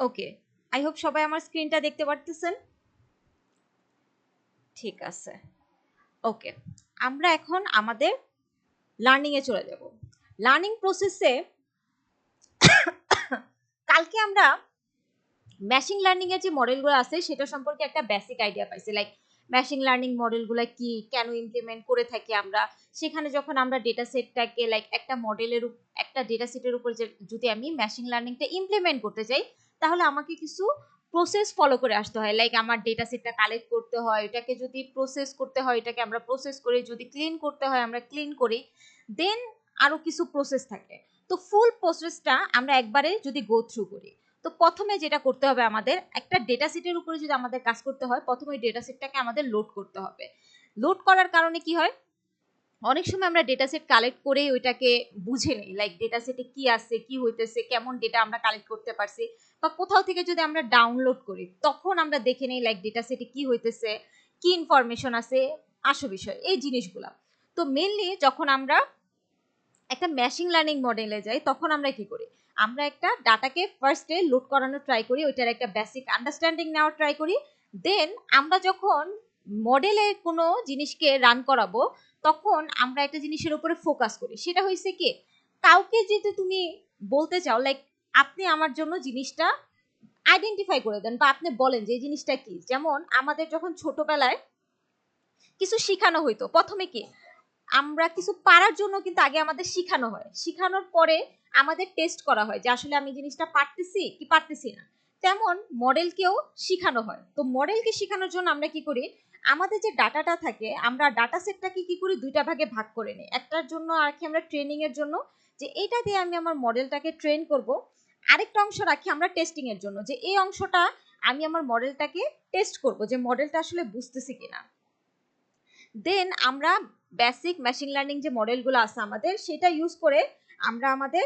Okay, I hope সবাই আমার স্ক্রিনটা দেখতে পারতেছেন। ঠিক আছে, ওকে। আমরা এখন আমাদের লার্নিং এ চলে যাব। লার্নিং প্রসেসে কালকে আমরা মেশিন লার্নিং এর যে মডেলগুলো আছে সেটা সম্পর্কে একটা বেসিক আইডিয়া পাইছি, লাইক মেশিন লার্নিং মডেলগুলো কি, কেন ইমপ্লিমেন্ট করে থাকি আমরা। সেখানে যখন আমরা ডেটা সেটটাকে লাইক একটা মডেলের একটা ডেটা সেটের উপর যদি আমি মেশিন লার্নিংটা ইমপ্লিমেন্ট করতে চাই, তাহলে আমাকে কিছু প্রসেস ফলো করে আসতে হয়। লাইক আমার ডেটা সেটটা কালেক্ট করতে হয়, এটাকে যদি প্রসেস করতে হয় এটাকে আমরা প্রসেস করি, যদি ক্লিন করতে হয় আমরা ক্লিন করি, দেন আরো কিছু প্রসেস থাকে। তো ফুল প্রসেসটা আমরা একবারে যদি গো থ্রু করি, তো প্রথমে যেটা করতে হবে, আমাদের একটা ডেটা সেটের উপরে যদি আমাদের কাজ করতে হয়, প্রথমে ওই ডেটা সেটটাকে আমাদের লোড করতে হবে। লোড করার কারণে কি হয়, অনেক সময় আমরা ডেটা সেট কালেক্ট করে ওইটাকে বুঝে নিই, লাইক ডেটা সেটে কি আছে, কি হইতেছে, কেমন ডেটা আমরা কালেক্ট করতে পারছি, বা কোথাও থেকে যদি আমরা ডাউনলোড করি তখন আমরা দেখে নিই লাইক ডেটা সেটে কি হইতেছে, কি ইনফরমেশন আছে, আসল বিষয় এই জিনিসগুলা। তো মেনলি যখন আমরা একটা মেশিন লার্নিং মডেলে যাই তখন আমরা কি করি, আমরা একটা ডাটাকে ফার্স্টে লোড করানোর ট্রাই করি, ওইটার একটা বেসিক আন্ডারস্ট্যান্ডিং নেওয়ার ট্রাই করি। দেন আমরা যখন মডেলে কোনো জিনিসকে রান করাবো তখন আমরা একটা জিনিসের উপরে ফোকাস করি, সেটা হয়েছে কি, কাউকে যদি তুমি বলতে চাও লাইক আপনি আমার জন্য জিনিসটা আইডেন্টিফাই করে দেন, বা আপনি বলেন যে এই জিনিসটা কি। যেমন আমাদের যখন ছোটবেলায় কিছু শিখানো হইতো, প্রথমে কি আমরা কিছু পারার জন্য কিন্তু আগে আমাদের শিখানো হয়, শিখানোর পরে আমাদের টেস্ট করা হয় যে আসলে আমি জিনিসটা পারতেছি কি পারতেছি না। তেমন মডেলকেও শিখানো হয়। তো মডেলকে শেখানোর জন্য আমরা কি করি, আমাদের যে ডাটাটা থাকে আমরা ডাটা সেটটাকে কি করি দুইটা ভাগে ভাগ করে নিই, একটার জন্য আর কি আমরা ট্রেনিং এর জন্য, যে এইটা দিয়ে আমি আমার মডেলটাকে ট্রেন করব, আরেকটা অংশ রাখি আমরা টেস্টিং এর জন্য, যে এই অংশটা আমি আমার মডেলটাকে টেস্ট করব যে মডেলটা আসলে বুঝতেছি কিনা। দেন আমরা বেসিক মেশিন লার্নিং যে মডেলগুলো আছে আমাদের সেটা ইউজ করে আমরা আমাদের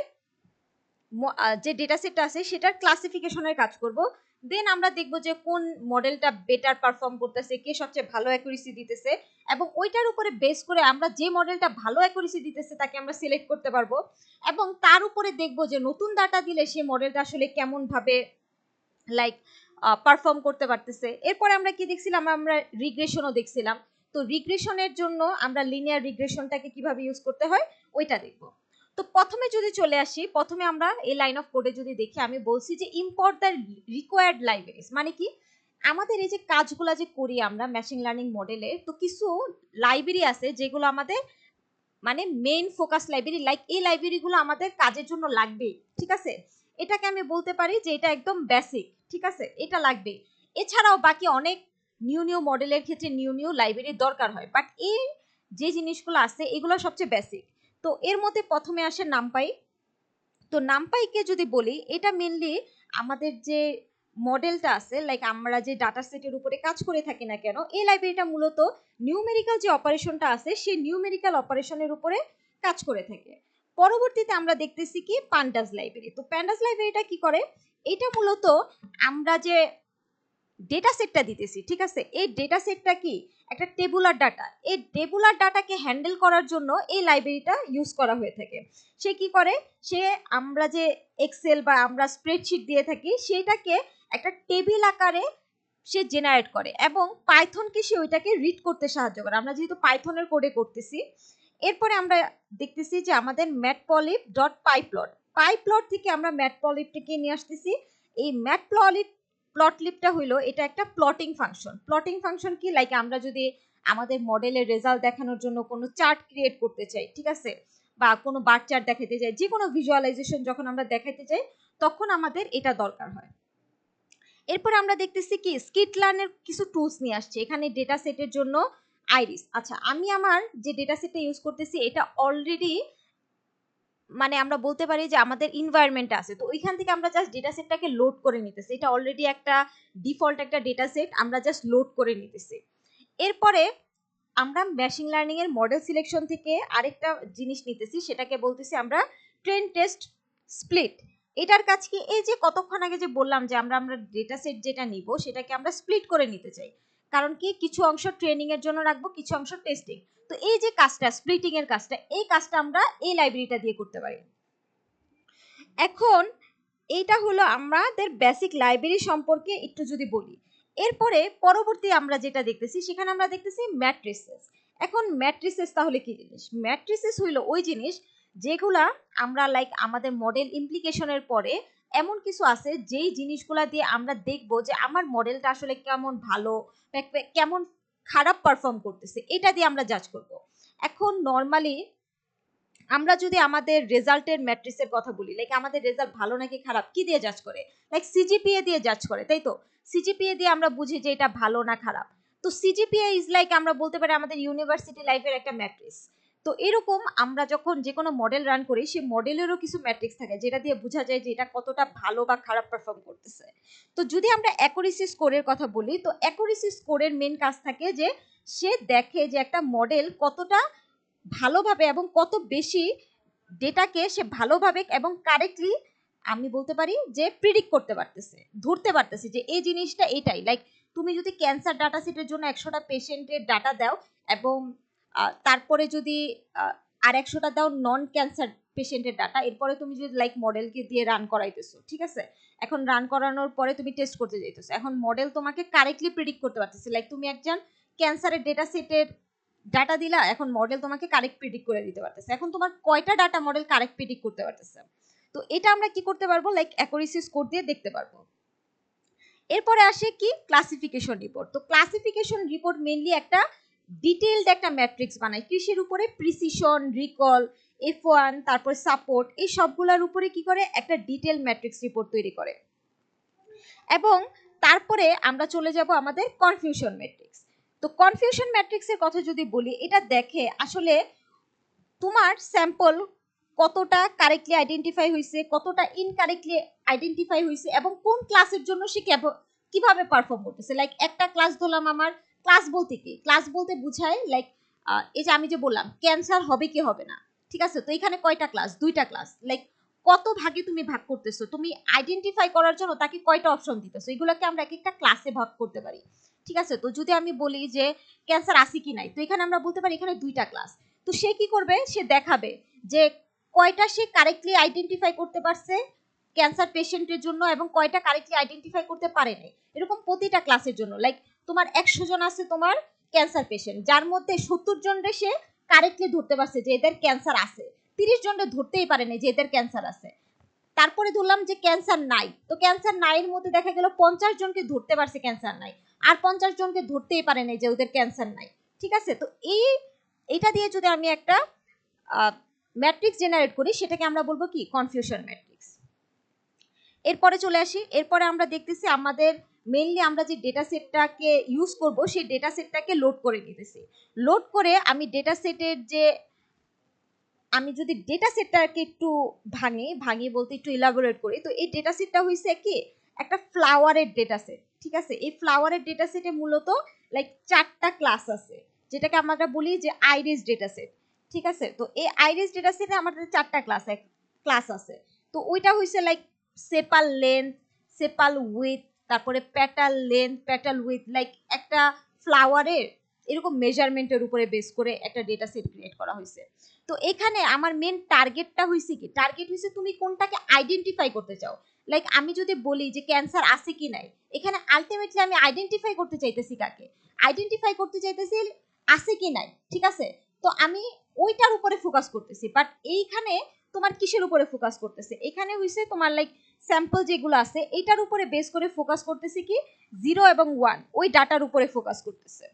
যে ডেটা সেটটা আছে সেটার ক্লাসিফিকেশনের কাজ করব। দেন আমরা দেখব যে কোন মডেলটা বেটার পারফর্ম করতেছে, কে সবচেয়ে ভালো অ্যাকুরেসি দিতেছে, এবং ওইটার উপরে বেস করে আমরা যে মডেলটা ভালো অ্যাকুরেসি দিতেছে তাকে আমরা সিলেক্ট করতে পারবো, এবং তার উপরে দেখব যে নতুন ডাটা দিলে সেই মডেলটা আসলে কেমন ভাবে লাইক পারফর্ম করতে পারতেছে। এরপরে আমরা কি দেখছিলাম, আমরা রিগ্রেশনও দেখছিলাম। তো রিগ্রেশনের জন্য আমরা লিনিয়ার রিগ্রেশনটাকে কিভাবে ইউজ করতে হয় ওইটা দেখব। তো প্রথমে যদি চলে আসি, প্রথমে আমরা এই লাইন অফ কোডে যদি দেখি, আমি বলছি যে ইম্পোর্ট দ্য রিকোয়ার্ড লাইব্রেরিজ, মানে কি আমাদের এই যে কাজগুলো যে করি আমরা মেশিন লার্নিং মডেলে, তো কিছু লাইব্রেরি আছে যেগুলো আমাদের মানে মেইন ফোকাস লাইব্রেরি, লাইক এই লাইব্রেরিগুলো আমাদের কাজের জন্য লাগবে, ঠিক আছে। এটাকে আমি বলতে পারি যে এটা একদম বেসিক, ঠিক আছে, এটা লাগবে। এছাড়াও বাকি অনেক নিউ নিউ মডেলের ক্ষেত্রে নিউ নিউ লাইব্রেরির দরকার হয়, বাট এই যে জিনিসগুলো আছে এগুলো সবচেয়ে বেসিক। তো এর মধ্যে প্রথমে আসে নামপাই। তো নামপাইকে যদি বলি, এটা মেনলি আমাদের যে মডেলটা আছে, লাইক আমরা যে ডাটা সেটের উপরে কাজ করে থাকি না কেন, এই লাইব্রেরিটা মূলত নিউমেরিক্যাল যে অপারেশনটা আছে সেই নিউমেরিক্যাল অপারেশনের উপরে কাজ করে থাকে। পরবর্তীতে আমরা দেখতেছি কি পান্ডাস লাইব্রেরি। তো প্যান্ডাস লাইব্রেরিটা কি করে, এটা মূলত আমরা যে ডেটা সেটটা দিতেছি, ঠিক আছে, এই ডেটা সেটটা কি একটা টেবুলার ডাটা, এই টেবুলার ডাটাকে হ্যান্ডেল করার জন্য এই লাইব্রেরিটা ইউজ করা হয়ে থাকে। সে কি করে, সে আমরা যে এক্সেল বা আমরা স্প্রেডশিট দিয়ে থাকি সেটাকে একটা টেবিল আকারে সে জেনারেট করে, এবং পাইথনকে সে ওইটাকে রিড করতে সাহায্য করে, আমরা যেহেতু পাইথনের কোডে করতেছি। এরপরে আমরা দেখতেছি যে আমাদের ম্যাটপ্ললিব ডট পাইপ্লট, পাইপ্লট থেকে আমরা ম্যাটপ্ললিবটাকে নিয়ে আসতেছি। এই প্লটলিপটা হইলো এটা একটা প্লটিং ফাংশন। প্লটিং ফাংশন কি, লাইক আমরা যদি আমাদের মডেলের রেজাল্ট দেখানোর জন্য কোনো চার্ট ক্রিয়েট করতে চাই, ঠিক আছে, বা কোনো বার চার্ট দেখাতে চাই, যে কোনো ভিজুয়ালাইজেশন যখন আমরা দেখাতে চাই তখন আমাদের এটা দরকার হয়। এরপর আমরা দেখতেছি কি স্কিটলার্নের কিছু টুলস নিয়ে আসছে এখানে ডেটা সেটের জন্য। আইরিস, আচ্ছা আমি আমার যে ডেটা সেটটা ইউজ করতেছি এটা অলরেডি মানে আমরা বলতে পারি যে আমাদের এনভায়রনমেন্ট আছে, তো ওইখান থেকে আমরা জাস্ট ডেটা সেটটাকে লোড করে নিতেছি, এটা অলরেডি একটা ডিফল্ট একটা ডেটা সেট, আমরা জাস্ট লোড করে নিতেছি। এরপরে আমরা মেশিন লার্নিং এর মডেল সিলেকশন থেকে আরেকটা জিনিস নিতেছি, সেটাকে বলতেছি আমরা ট্রেন টেস্ট স্প্লিট। এটার কাজ কি, এই যে কতক্ষণ আগে যে বললাম যে আমরা আমরা ডেটা সেট যেটা নিব সেটাকে আমরা স্প্লিট করে নিতে চাই, কারণ কি কিছু অংশ ট্রেনিং এর জন্য রাখবো, কিছু অংশ টেস্টিং। তো এই যে কাজটা স্প্লিটিং এর কাজটা, এই কাজটা আমরা এই লাইব্রেরিটা দিয়ে করতে পারি। এখন এইটা হলো আমাদের বেসিক লাইব্রেরি সম্পর্কে একটু যদি বলি। এরপরে পরবর্তী আমরা যেটা দেখতেছি সেখানে আমরা দেখতেছি ম্যাট্রিসেস। এখন ম্যাট্রিসেস তাহলে কি জিনিস? ম্যাট্রিসেস হইলো ওই জিনিস যেগুলা আমরা লাইক আমাদের মডেল ইমপ্লিকেশনের পরে এমন কিছু আছে যেই জিনিসগুলা দিয়ে আমরা দেখব যে আমার মডেলটা আসলে কেমন ভালো কেমন খারাপ পারফর্ম করতেছে, এটা দিয়ে আমরা জাজ করব। এখন নর্মালি আমরা যদি আমাদের রেজাল্টের ম্যাট্রিক্সের কথা বলি, লাইক আমাদের রেজাল্ট ভালো নাকি খারাপ কি দিয়ে জাজ করে? লাইক সিজিপিএ দিয়ে জাজ করে, তাই তো? সিজিপিএ দিয়ে আমরা বুঝি যে এটা ভালো না খারাপ। তো সিজিপিএ ইজ লাইক আমরা বলতে পারি আমাদের ইউনিভার্সিটি লাইফের একটা ম্যাট্রিক্স। তো এরকম আমরা যখন যে কোনো মডেল রান করি সেই মডেলেরও কিছু ম্যাট্রিক্স থাকে যেটা দিয়ে বোঝা যায় যে এটা কতটা ভালো বা খারাপ পারফর্ম করতেছে। তো যদি আমরা অ্যাকুরেসি স্কোরের কথা বলি, তো অ্যাকুরেসি স্কোরের মেন কাজ থাকে যে সে দেখে যে একটা মডেল কতটা ভালোভাবে এবং কত বেশি ডেটাকে সে ভালোভাবে এবং কারেক্টলি আমি বলতে পারি যে প্রিডিক্ট করতে পারতেছে, ধরতে পারতেছে যে এই জিনিসটা এটাই। লাইক তুমি যদি ক্যান্সার ডাটা সেটের জন্য 100টা পেশেন্টের ডাটা দাও এবং তারপরে যদি আর 100টা দাও নন ক্যান্সার পেশেন্টের ডাটা, এরপরে তুমি যদি লাইক মডেলকে দিয়ে রান করাইতেছো, ঠিক আছে? এখন রান করানোর পরে তুমি টেস্ট করতে যাইতেছো, এখন মডেল তোমাকে কারেক্টলি প্রিডিক্ট করতে পারতেছে। লাইক তুমি একজন ক্যান্সারের ডেটা সেটের ডাটা দিলা, এখন মডেল তোমাকে কারেক্ট প্রিডিক্ট করে দিতে পারতেছে। এখন তোমার কয়টা ডাটা মডেল কারেক্ট প্রিডিক্ট করতে পারতেছে, তো এটা আমরা কি করতে পারবো? লাইক অ্যাকুরেসি স্কোর দিয়ে দেখতে পারবো। এরপরে আসে কি ক্লাসিফিকেশন রিপোর্ট। তো ক্লাসিফিকেশন রিপোর্ট মেইনলি একটা ডিটেইলড একটা ম্যাট্রিক্স বানায় কৃষির উপরে, প্রিসিশন, রিকল, F1, তারপর সাপোর্ট, এই সবগুলোর উপরে কি করে একটা ডিটেইল ম্যাট্রিক্স রিপোর্ট তৈরি করে। এবং তারপরে আমরা চলে যাব আমাদের কনফিউশন ম্যাট্রিক্স। তো কনফিউশন ম্যাট্রিক্সের কথা যদি বলি, এটা দেখে আসলে তোমার স্যাম্পল কতটা কারেক্টলি আইডেন্টিফাই হয়েছে, কতটা ইনকারেক্টলি আইডেন্টিফাই হয়েছে এবং কোন ক্লাসের জন্য সে কিভাবে পারফর্ম করতেছে। লাইক একটা ক্লাস ধরলাম, আমার ক্লাস বলতে কি? ক্লাস বলতে বুঝায় লাইক এই যে আমি যে বললাম ক্যান্সার হবে কি হবে না, ঠিক আছে? তো এখানে কয়টা ক্লাস? 2টা ক্লাস। লাইক কত ভাগে তুমি ভাগ করতেছো, তুমি আইডেন্টিফাই করার জন্য তাকে কয়টা অপশন দিতেছো, এগুলোকে আমরা এক একটা ক্লাসে ভাগ করতে পারি, ঠিক আছে? তো যদি আমি বলি যে ক্যান্সার আছে কি নাই, তো এখানে আমরা বলতে পারি এখানে 2টা ক্লাস। তো সে কি করবে? সে দেখাবে যে কয়টা সে কারেক্টলি আইডেন্টিফাই করতে পারছে ক্যান্সার পেশেন্টের জন্য এবং কয়টা কারেক্টলি আইডেন্টিফাই করতে পারে নাই, এরকম প্রতিটা ক্লাসের জন্য। লাইক তোমার 100 জন আছে তোমার ক্যান্সার পেশেন্ট, যার মধ্যে 70 জনরে সে কারেক্টলি ধরতে পারছে যে এদের ক্যান্সার আছে, 30 জনরে ধরতেই পারে না যে এদের ক্যান্সার আছে। তারপরে ধরলাম যে ক্যান্সার নাই, তো ক্যান্সার নাই এর মধ্যে দেখা গেল 50 জনকে ধরতে পারছে ক্যান্সার নাই, আর 50 জনকে ধরতেই পারে না যে ওদের ক্যান্সার নাই, ঠিক আছে? তো এইটা দিয়ে যদি আমি একটা ম্যাট্রিক্স জেনারেট করি, সেটাকে আমরা বলবো কি? Confusion matrix. এরপরে চলে আসি, এরপরে আমরা দেখতেছি আমাদের মেইনলি আমরা যে ডেটা সেটটাকে ইউজ করব সেই ডেটা সেটটাকে লোড করে নিতেছি। লোড করে আমি ডেটা সেটের যে আমি যদি ডেটা সেটটাকে একটু ভাঙি বলতে একটু ইলাবোরেট করি, তো এই ডেটা সেটটা হইছে কি? একটা ফ্লাওয়ারের ডেটা সেট, ঠিক আছে? এই ফ্লাওয়ারের ডেটা সেটে মূলত লাইক 4টা ক্লাস আছে, যেটাকে আমরা বলি যে আইরিস ডেটা সেট, ঠিক আছে? তো এই আইরিস ডেটা সেটে আমাদের 4টা ক্লাস আছে। তো ওইটা হইছে like sepal length, sepal width, তারপরে petal length, petal width, like একটা ফ্লাওয়ারের এরকম মেজারমেন্টের উপরে বেস করে একটা ডেটা সেট ক্রিয়েট করা হয়েছে। তো এখানে আমার মেন টার্গেটটা হইছে কি? টার্গেট হইছে তুমি কোনটাকে আইডেন্টিফাই করতে চাও। লাইক আমি যদি বলি যে ক্যান্সার আছে কি নাই, এখানে আলটিমেটলি আমি আইডেন্টিফাই করতে চাইতেছি কাকে? আইডেন্টিফাই করতে চাইতেছি আছে কি নাই, ঠিক আছে? তো আমি ওইটার উপরে ফোকাস করতেছি। বাট এইখানে তোমার কিসের উপরে ফোকাস করতেছে? এখানে হইছে তোমার লাইক স্যাম্পল যেগুলো আছে এইটার উপরে বেস করে ফোকাস করতেছি কি? 0 এবং 1 ওই ডাটার উপরে ফোকাস করতেছে।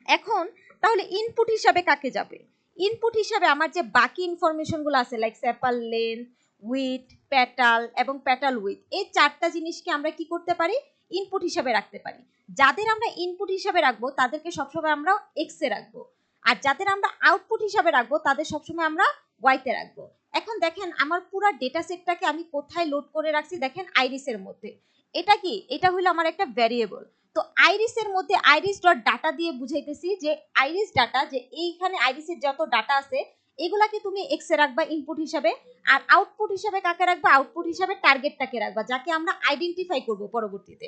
এখন তাহলে ইনপুট হিসাবে কাকে যাবে? ইনপুট হিসাবে আমার যে বাকি ইনফরমেশনগুলো আছে like sepal length, with, petal এবং প্যাটাল উইথ, এই 4টা জিনিসকে আমরা কি করতে পারি? ইনপুট হিসাবে রাখতে পারি। যাদের আমরা ইনপুট হিসাবে রাখবো তাদেরকে সবসময় আমরা এক্স এ রাখবো, আর যাদের আমরা আউটপুট হিসাবে রাখবো তাদের সবসময় আমরা ওয়াইতে রাখবো। এখন দেখেন আমার পুরো ডেটা সেটটাকে আমি কোথায় লোড করে রাখছি? দেখেন আইরিসের মধ্যে। এটা কি? এটা হলো আমার একটা ভ্যারিয়েবল। তো আইরিসের মধ্যে আইরিস ডট ডাটা দিয়ে বুঝাইতেছি যে আইরিস ডাটা, যে এইখানে আইরিসের যত ডাটা আছে এগুলাকে তুমি এক্স এ রাখবা ইনপুট হিসাবে, আর আউটপুট হিসাবে কাকে রাখবা? আউটপুট হিসাবে টার্গেটটাকে রাখবা, যাকে আমরা আইডেন্টিফাই করব পরবর্তীতে।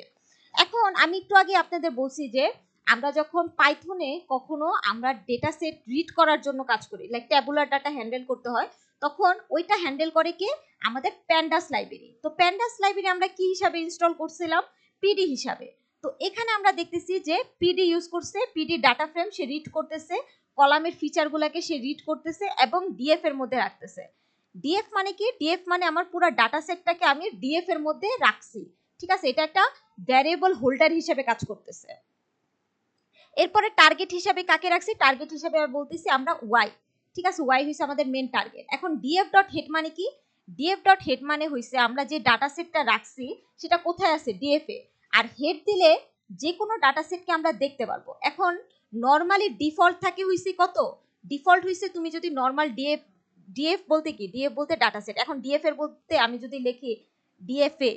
এখন আমি একটু আগে আপনাদের বলছি যে আমরা যখন পাইথনে কখনো আমরা ডেটা সেট রিড করার জন্য কাজ করি, লাইক ট্যাবুলার ডাটা হ্যান্ডেল করতে হয়, তখন ওইটা হ্যান্ডেল করে কে, আমাদের প্যান্ডাস লাইব্রেরি। তো প্যান্ডাস লাইব্রেরি আমরা কি হিসাবে ইনস্টল করছিলাম, পিডি হিসাবে। তো এখানে আমরা দেখতেছি যে পিডি ইউজ করছে, পিডি ডাটা ফ্রেম সে রিড করতেছে, কলামের ফিচারগুলোকে সে রিড করতেছে এবং ডিএফ এর মধ্যে রাখতেছে। ডিএফ মানে কি, ডিএফ মানে আমার পুরো ডাটা সেটটাকে আমি ডিএফ এর মধ্যে রাখছি, ঠিক আছে, এটা একটা ভ্যারিয়েবল হোল্ডার হিসেবে কাজ করতেছে। এরপরে টার্গেট হিসাবে কাকে রাখছি, টার্গেট হিসাবে বলতেছি আমরা ওয়াই, ঠিক আছে, ওয়াই হইছে আমাদের মেন টার্গেট। এখন ডিএফ ডট হেড মানে কি, ডিএফ ডট হেড মানে হইছে আমরা যে ডাটা সেটটা রাখছি সেটা কোথায় আছে, ডিএফ এ, আর হেড দিলে যে কোনো ডাটা সেটকে আমরা দেখতে পারবো। এখন নর্মালি ডিফল্ট থাকে হইছে কত, ডিফল্ট হইছে তুমি যদি নর্মাল ডিএফ, ডিএফ বলতে কি, ডিএফ বলতে ডাটা সেট, এখন ডিএফ এর বলতে আমি যদি লিখি ডিএফ এ,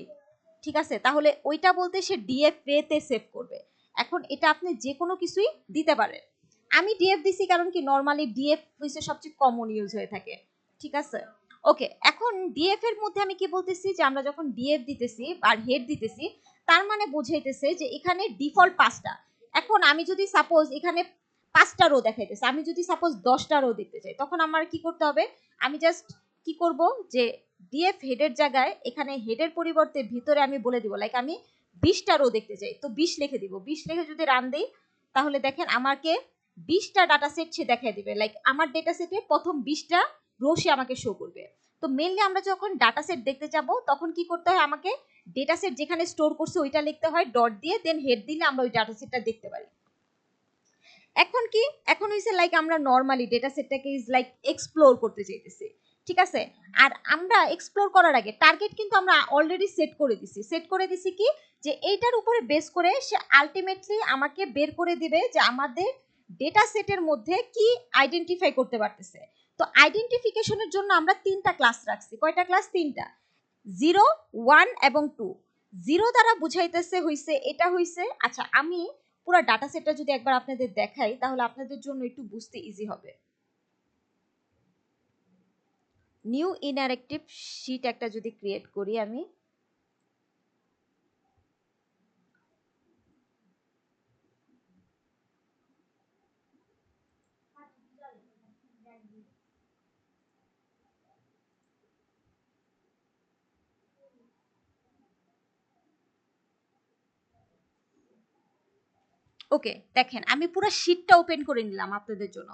ঠিক আছে, তাহলে ওইটা বলতে সে ডিএফ এ তে সেভ করবে। এখন এটা আপনি যে কোনো কিছুই দিতে পারেন, আমি ডিএফ দিছি কারণ কি নরমালি ডিএফ হইছে সবচেয়ে কমন ইউজ হয়ে থাকে, ঠিক আছে। ওকে, এখন ডিএফ এর মধ্যে আমি কি বলতেছি যে আমরা যখন ডিএফ দিতেছি আর হেড দিতেছি তার মানে বুঝাইতেছে যে এখানে ডিফল্ট 5টা। এখন আমি যদি সাপোজ এখানে 5টা রো দেখাইতেছে, আমি যদি সাপোজ 10টা রো দেখতে চাই তখন আমার কি করতে হবে, আমি জাস্ট কি করব যে ডিএফ হেডের জায়গায় এখানে হেডের পরিবর্তে ভিতরে আমি বলে দিব লাইক আমি 20টা রো দেখতে চাই, তো 20 লিখে দিব। 20 লিখে যদি রান দেই তাহলে দেখেন আমাকে 20টা ডাটা সেট সে দেখাই দিবে, লাইক আমার ডেটা সেটে প্রথম 20টা রো সে আমাকে শো করবে। তো মেইনলি আমরা যখন ডাটা সেট দেখতে যাব তখন কি করতে হয়, আমাকে ডেটা সেট যেখানে স্টোর করছে ওইটা লিখতে হয় ডট দিয়ে, দেন হেড দিলে আমরা ওই ডাটা সেটটা দেখতে পারি। এখন কি, এখন হইছে লাইক আমরা নরমালি ডেটা সেটটাকে ইজ লাইক এক্সপ্লোর করতে চাইতেছি, ঠিক আছে। আর আমরা এক্সপ্লোর করার আগে টার্গেট কিন্তু আমরা অলরেডি সেট করে দিছি, সেট করে দিছি কি যে এইটার উপরে বেস করে সে আলটিমেটলি আমাকে বের করে দিবে যে আমাদের ডেটা সেটের মধ্যে কি আইডেন্টিফাই করতে পারতেছে। তো আইডেন্টিফিকেশনের জন্য আমরা 3টা ক্লাস রাখছি, কয়টা ক্লাস, 3টা, 0, 1 এবং 2। 0 দ্বারা বুঝাইতেছে হইছে এটা হইছে, আচ্ছা আমি পুরো ডাটা সেটটা যদি একবার আপনাদের দেখাই তাহলে আপনাদের জন্য একটু বুঝতে ইজি হবে। নিউ ইন্টারেক্টিভ শীট একটা যদি ক্রিয়েট করি আমি, ওকে দেখেন আমি পুরো শীটটা ওপেন করে নিলাম আপনাদের জন্য।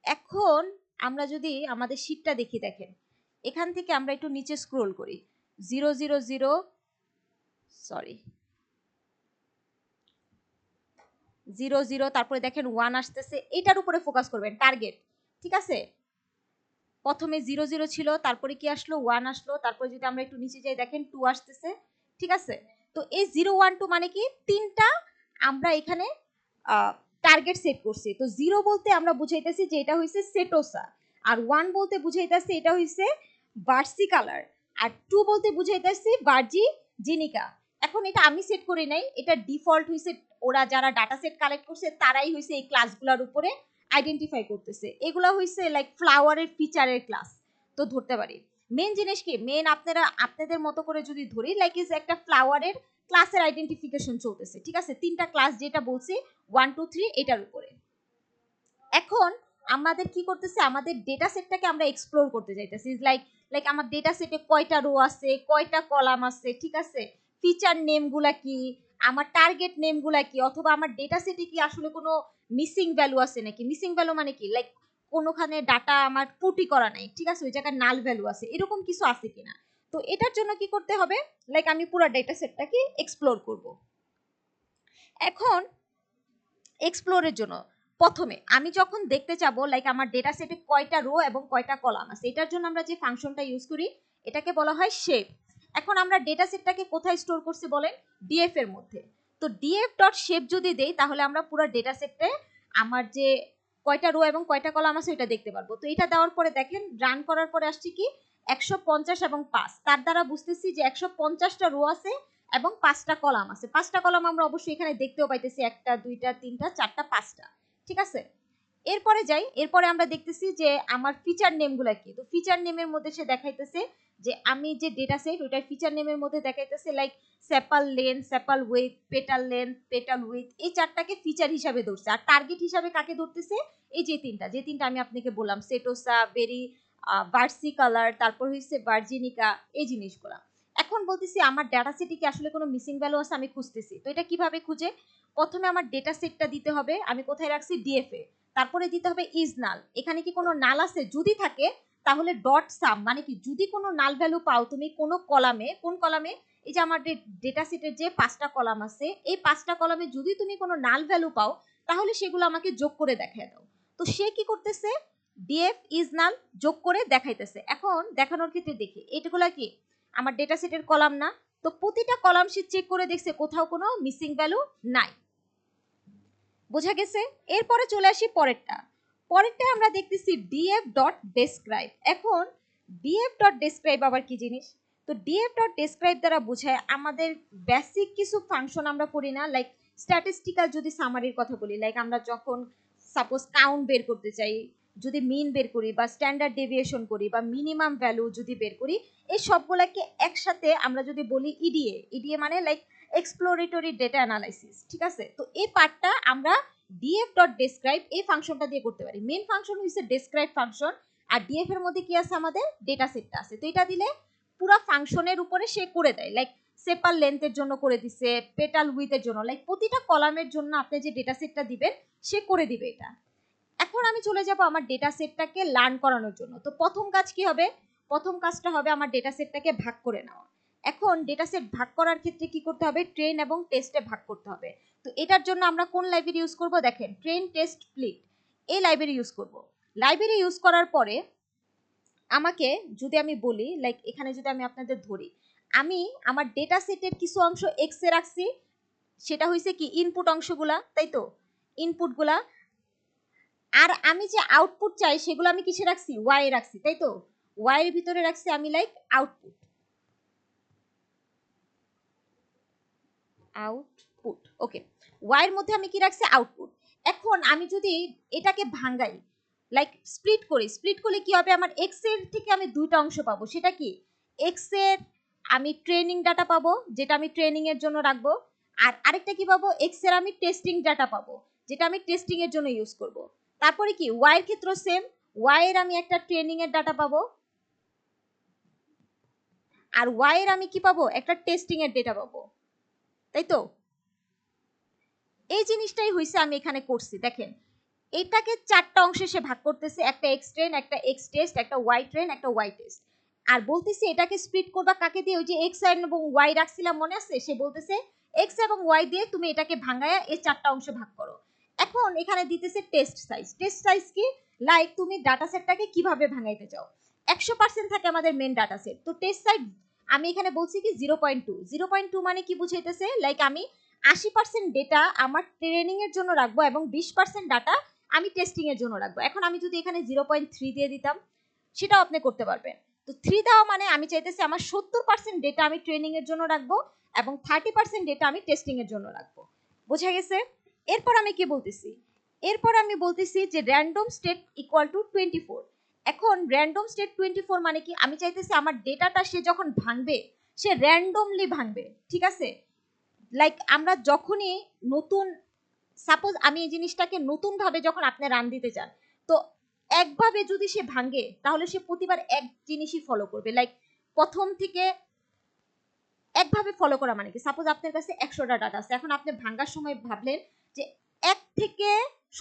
এখন আমরা যদি আমাদের শীটটা দেখি, দেখেন এখান থেকে আমরা একটু নিচে স্ক্রোল করি, 000, সরি 00, তারপরে দেখেন 1 আসতেছে, এটার উপরে ফোকাস করবেন টার্গেট, ঠিক আছে। প্রথমে 00 ছিল, তারপরে কি আসলো, 1 আসলো, তারপরে যদি আমরা একটু নিচে যাই দেখেন 2 আসতেছে, ঠিক আছে। তো এই 0, 1, 2 মানে কি, 3টা আমরা এখানে টার্গেট সেট করছি। তো 0 বলতে আমরা বুঝাইতেছি যে এটা হইছে সেটোসা, আর 1 বলতে বুঝাইতেছি এটা হইছে ভার্সি কালার, আর 2 বলতে বুঝাইতেছি ভার্জি জিনিকা। এখন এটা আমি সেট করি নাই, এটা ডিফল্ট হইছে, ওরা যারা ডাটা সেট কালেক্ট করছে তারাই হইছে এই ক্লাসগুলোর উপরে আইডেন্টিফাই করতেছে। এগুলা হইছে লাইক ফ্লাওয়ারের ফিচারের ক্লাস, তো ধরতে পারি। মেন জিনিস কি, মেন আপনারা আপনাদের মতো করে যদি ধরি লাইক ইজ একটা ফ্লাওয়ারের ক্লাসের আইডেন্টিফিকেশন চলতেছে, ঠিক আছে, 3টা ক্লাস যেটা বলছি 1, 2, 3 এটার উপরে। এখন আমাদের কি করতেছে, আমাদের ডেটা সেটটাকে আমরা এক্সপ্লোর করতে চাইতেছি, লাইক লাইক আমার ডেটা সেটে কয়টা রো আছে, কয়টা কলাম আছে, ঠিক আছে, ফিচার নেমগুলা কি, আমার টার্গেট নেমগুলা কি, অথবা আমার ডেটা সেটে কি আসলে কোনো মিসিং ভ্যালু আছে নাকি। মিসিং ভ্যালু মানে কি, লাইক কোনোখানে ডাটা আমার পুটি করা নাই, ঠিক আছে, ওই জায়গায় নাল ভ্যালু আছে, এরকম কিছু আছে কিনা। তো এটার জন্য কি করতে হবে, লাইক আমি পুরো ডেটা সেটটাকে এক্সপ্লোর করব। এখন এক্সপ্লোরের জন্য প্রথমে আমি যখন দেখতে চাবো লাইক আমার ডেটা সেটে কয়টা রো এবং কয়টা কলাম আছে, এটার জন্য আমরা যে ফাংশনটা ইউজ করি এটাকে বলা হয় শেপ। এখন আমরা ডেটা সেটটাকে কোথায় স্টোর করছি বলেন, ডিএফ এর মধ্যে। তো ডিএফ ডট শেপ যদি দেই তাহলে আমরা পুরো ডেটা সেটে আমার যে কয়টা রো এবং কয়টা কলাম আছে এটা দেখতে পারবো। তো এটা দেওয়ার পরে দেখেন রান করার পরে আসছে কি 150 এবং 5, তার দ্বারা বুঝতেছি যে 150টা রো আছে এবং 5টা কলাম আছে। 5টা কলাম আমরা অবশ্যই এখানে দেখতেও পাইতেছি, 1টা 2টা 3টা 4টা 5টা, ঠিক আছে। এরপরে যাই, এরপরে আমরা দেখতেছি যে আমার ফিচার নেমগুলা কি। তো ফিচার নেমের মধ্যে সে দেখাইতেছে যে আমি যে ডেটা সেট ওইটার ফিচার নেমের মধ্যে দেখাইতেছে like সেপাল lane, সেপাল with, petal lane, petal with, এই 4টাকে ফিচার হিসাবে ধরছে। আর টার্গেট হিসাবে কাকে ধরতেছে, এই যে 3টা, যে 3টা আমি আপনাকে বললাম, সেটোসা, বেরি, ভার্সিকালার, তারপর হচ্ছে ভার্জিনিকা, এই জিনিসগুলো। এখন বলতেছি আমার ডেটা সেটে কি আসলে কোনো মিসিং ভ্যালু আছে, আমি খুঁজতেছি। তো এটা কিভাবে খুঁজে? প্রথমে আমার ডেটা সেটটা দিতে হবে, আমি কোথায় রাখছি, ডিএফএ। তারপরে দিতে হবে ইজ নাল, এখানে কি কোনো নাল আছে, যদি থাকে তাহলে ডট সাম, মানে কি যদি কোনো নাল ভ্যালু পাও তুমি কোনো কলামে, কোন কলামে, এই যে আমার ডেটা সেটের যে 5টা কলাম আছে, এই 5টা কলামে যদি তুমি কোনো নাল ভ্যালু পাও তাহলে সেগুলো আমাকে যোগ করে দেখায় দাও। তো সে কি করতেছে, ডিএফ ইজ নাল যোগ করে দেখাইতেছে। এখন দেখানোর ক্ষেত্রে দেখি এটাগুলা কি আমার ডেটা সেটের কলাম না, তো প্রতিটা কলাম সে চেক করে দেখছে কোথাও কোনো মিসিং ভ্যালু নাই। বোঝা গেছে? এরপরে চলে আসি পরেরটা। পরেরটা আমরা দেখতেছি ডিএফ ডট ডেসক্রাইব। এখন ডিএফ ডট ডেসক্রাইব আবার কি জিনিস? তো ডিএফ ডট ডেসক্রাইব দ্বারা বোঝায় আমাদের বেসিক কিছু ফাংশন আমরা করি না, লাইক স্ট্যাটিস্টিক্যাল যদি সামারির কথা বলি, লাইক আমরা যখন সাপোজ কাউন্ট বের করতে চাই, যদি মিন বের করি বা স্ট্যান্ডার্ড ডেভিয়েশন করি বা মিনিমাম ভ্যালু যদি বের করি, এই সবগুলাকে একসাথে আমরা যদি বলি ইডিএ, ইডিএ মানে লাইক এক্সপ্লোরেটরি ডেটা অ্যানালাইসিস, ঠিক আছে? তো এই পার্টটা আমরা ডিএফ ডট ডেসক্রাইব এই ফাংশনটা দিয়ে করতে পারি। মেন ফাংশন হচ্ছে ডেসক্রাইব ফাংশন, আর ডিএফ এর মধ্যে কি আছে, আমাদের ডেটা সেটটা আছে। তো এটা দিলে পুরো ফাংশনের উপরে সে করে দেয়, লাইক সেপার লেন্থের জন্য করে দিছে, পেটাল উইথের জন্য, লাইক প্রতিটা কলামের জন্য আপনি যে ডেটা সেটটা দিবেন সে করে দিবে এটা। এখন আমি চলে যাব আমার ডেটা সেটটাকে লার্ন করানোর জন্য। তো প্রথম কাজ কি হবে, প্রথম কাজটা হবে আমার ডেটা সেটটাকে ভাগ করে নেওয়া। এখন ডেটা সেট ভাগ করার ক্ষেত্রে কি করতে হবে, ট্রেন এবং টেস্টে ভাগ করতে হবে। তো এটার জন্য আমরা কোন লাইব্রেরি ইউজ করব, দেখেন ট্রেন টেস্ট স্প্লিট, এই লাইব্রেরি ইউজ করব। লাইব্রেরি ইউজ করার পরে আমাকে যদি আমি বলি, লাইক এখানে যদি আমি আপনাদের ধরি, আমি আমার ডেটা সেটের কিছু অংশ এক্স এ রাখছি, সেটা হয়েছে কি ইনপুট অংশগুলা, তাই তো ইনপুটগুলা, আর আমি যে আউটপুট চাই সেগুলো আমি কিসে রাখছি, ওয়াই এ রাখছি, তাই তো ওয়াই এর ভিতরে রাখছি আমি লাইক আউটপুট, আউটপুট ওকে, ওয়াই এর মধ্যে আমি কি রাখছি, আউটপুট। এখন আমি যদি এটাকে ভাঙাই, লাইক স্প্লিট করি, স্প্লিট করলে কি হবে, আমার এক্স এর থেকে আমি দুইটা অংশ পাবো, সেটা কি এক্স এর আমি ট্রেনিং ডাটা পাবো, যেটা আমি ট্রেনিং এর জন্য রাখবো, আর আরেকটা কি পাবো, এক্স এর আমি টেস্টিং ডাটা পাবো, যেটা আমি টেস্টিং এর জন্য ইউজ করব। তারপরে কি ওয়াই এর ক্ষেত্রে সেম, ওয়াই এর আমি একটা ট্রেনিং এর ডাটা পাবো, আর ওয়াই এর আমি কি পাবো, একটা টেস্টিং এর ডেটা পাবো, তাই তো এই জিনিসটাই হইছে আমি এখানে করছি। দেখেন এটাকে 4টা অংশে সে ভাগ করতেছে, একটা এক্স ট্রেন, একটা এক্স টেস্ট, একটা ওয়াই ট্রেন, একটা ওয়াই টেস্ট। আর বলতেছি এটাকে স্প্লিট করবা কাকে দিয়ে, ওই যে এক্স এবং ওয়াই রাখছিলাম মনে আছে, সে বলতেছে এক্স এবং ওয়াই দিয়ে তুমি এটাকে ভাঙায়া এই 4টা অংশে ভাগ করো। এখন এখানে দিতেছে টেস্ট সাইজ, টেস্ট সাইজ কি, লাইক তুমি ডাটা সেটটাকে কিভাবে ভাঙাইতে চাও, 100% থাকে আমাদের মেন ডাটা সেট, তো টেস্ট সাইজ আমি এখানে বলছি কি 0.2, 0.2 মানে কি বুঝাইতেছে, লাইক আমি 80% ডেটা আমার ট্রেনিং এর জন্য রাখবো এবং 20% ডাটা আমি টেস্টিং এর জন্য রাখবো। এখন আমি যদি এখানে 0.3 দিয়ে দিতাম, সেটাও আপনি করতে পারবেন। তো 3 দেওয়া মানে আমি চাইতেছি আমার 70% ডেটা আমি ট্রেনিং এর জন্য রাখবো এবং 30% ডেটা আমি টেস্টিং এর জন্য রাখবো। বোঝা গেছে? এরপর আমি কি বলতেছি, এরপর আমি বলতেছি যে র্যান্ডম স্টেট ইকুয়াল টু 24। এখন র্যান্ডম স্টেট 24 মানে কি, আমি চাইতেছি আমার ডেটাটা সে যখন ভাঙবে সে র্যান্ডমলি ভাঙবে, ঠিক আছে? লাইক আমরা যখনই নতুন, সাপোজ আমি এই জিনিসটাকে নতুন ভাবে যখন আপনি রান দিতে চান, তো একভাবে যদি সে ভাঙে তাহলে সে প্রতিবার এক জিনিসই ফলো করবে, লাইক প্রথম থেকে একভাবে ফলো করা মানে কি, সাপোজ আপনার কাছে 100টা ডাটা আছে, এখন আপনি ভাঙার সময় ভাবলেন যে 1 থেকে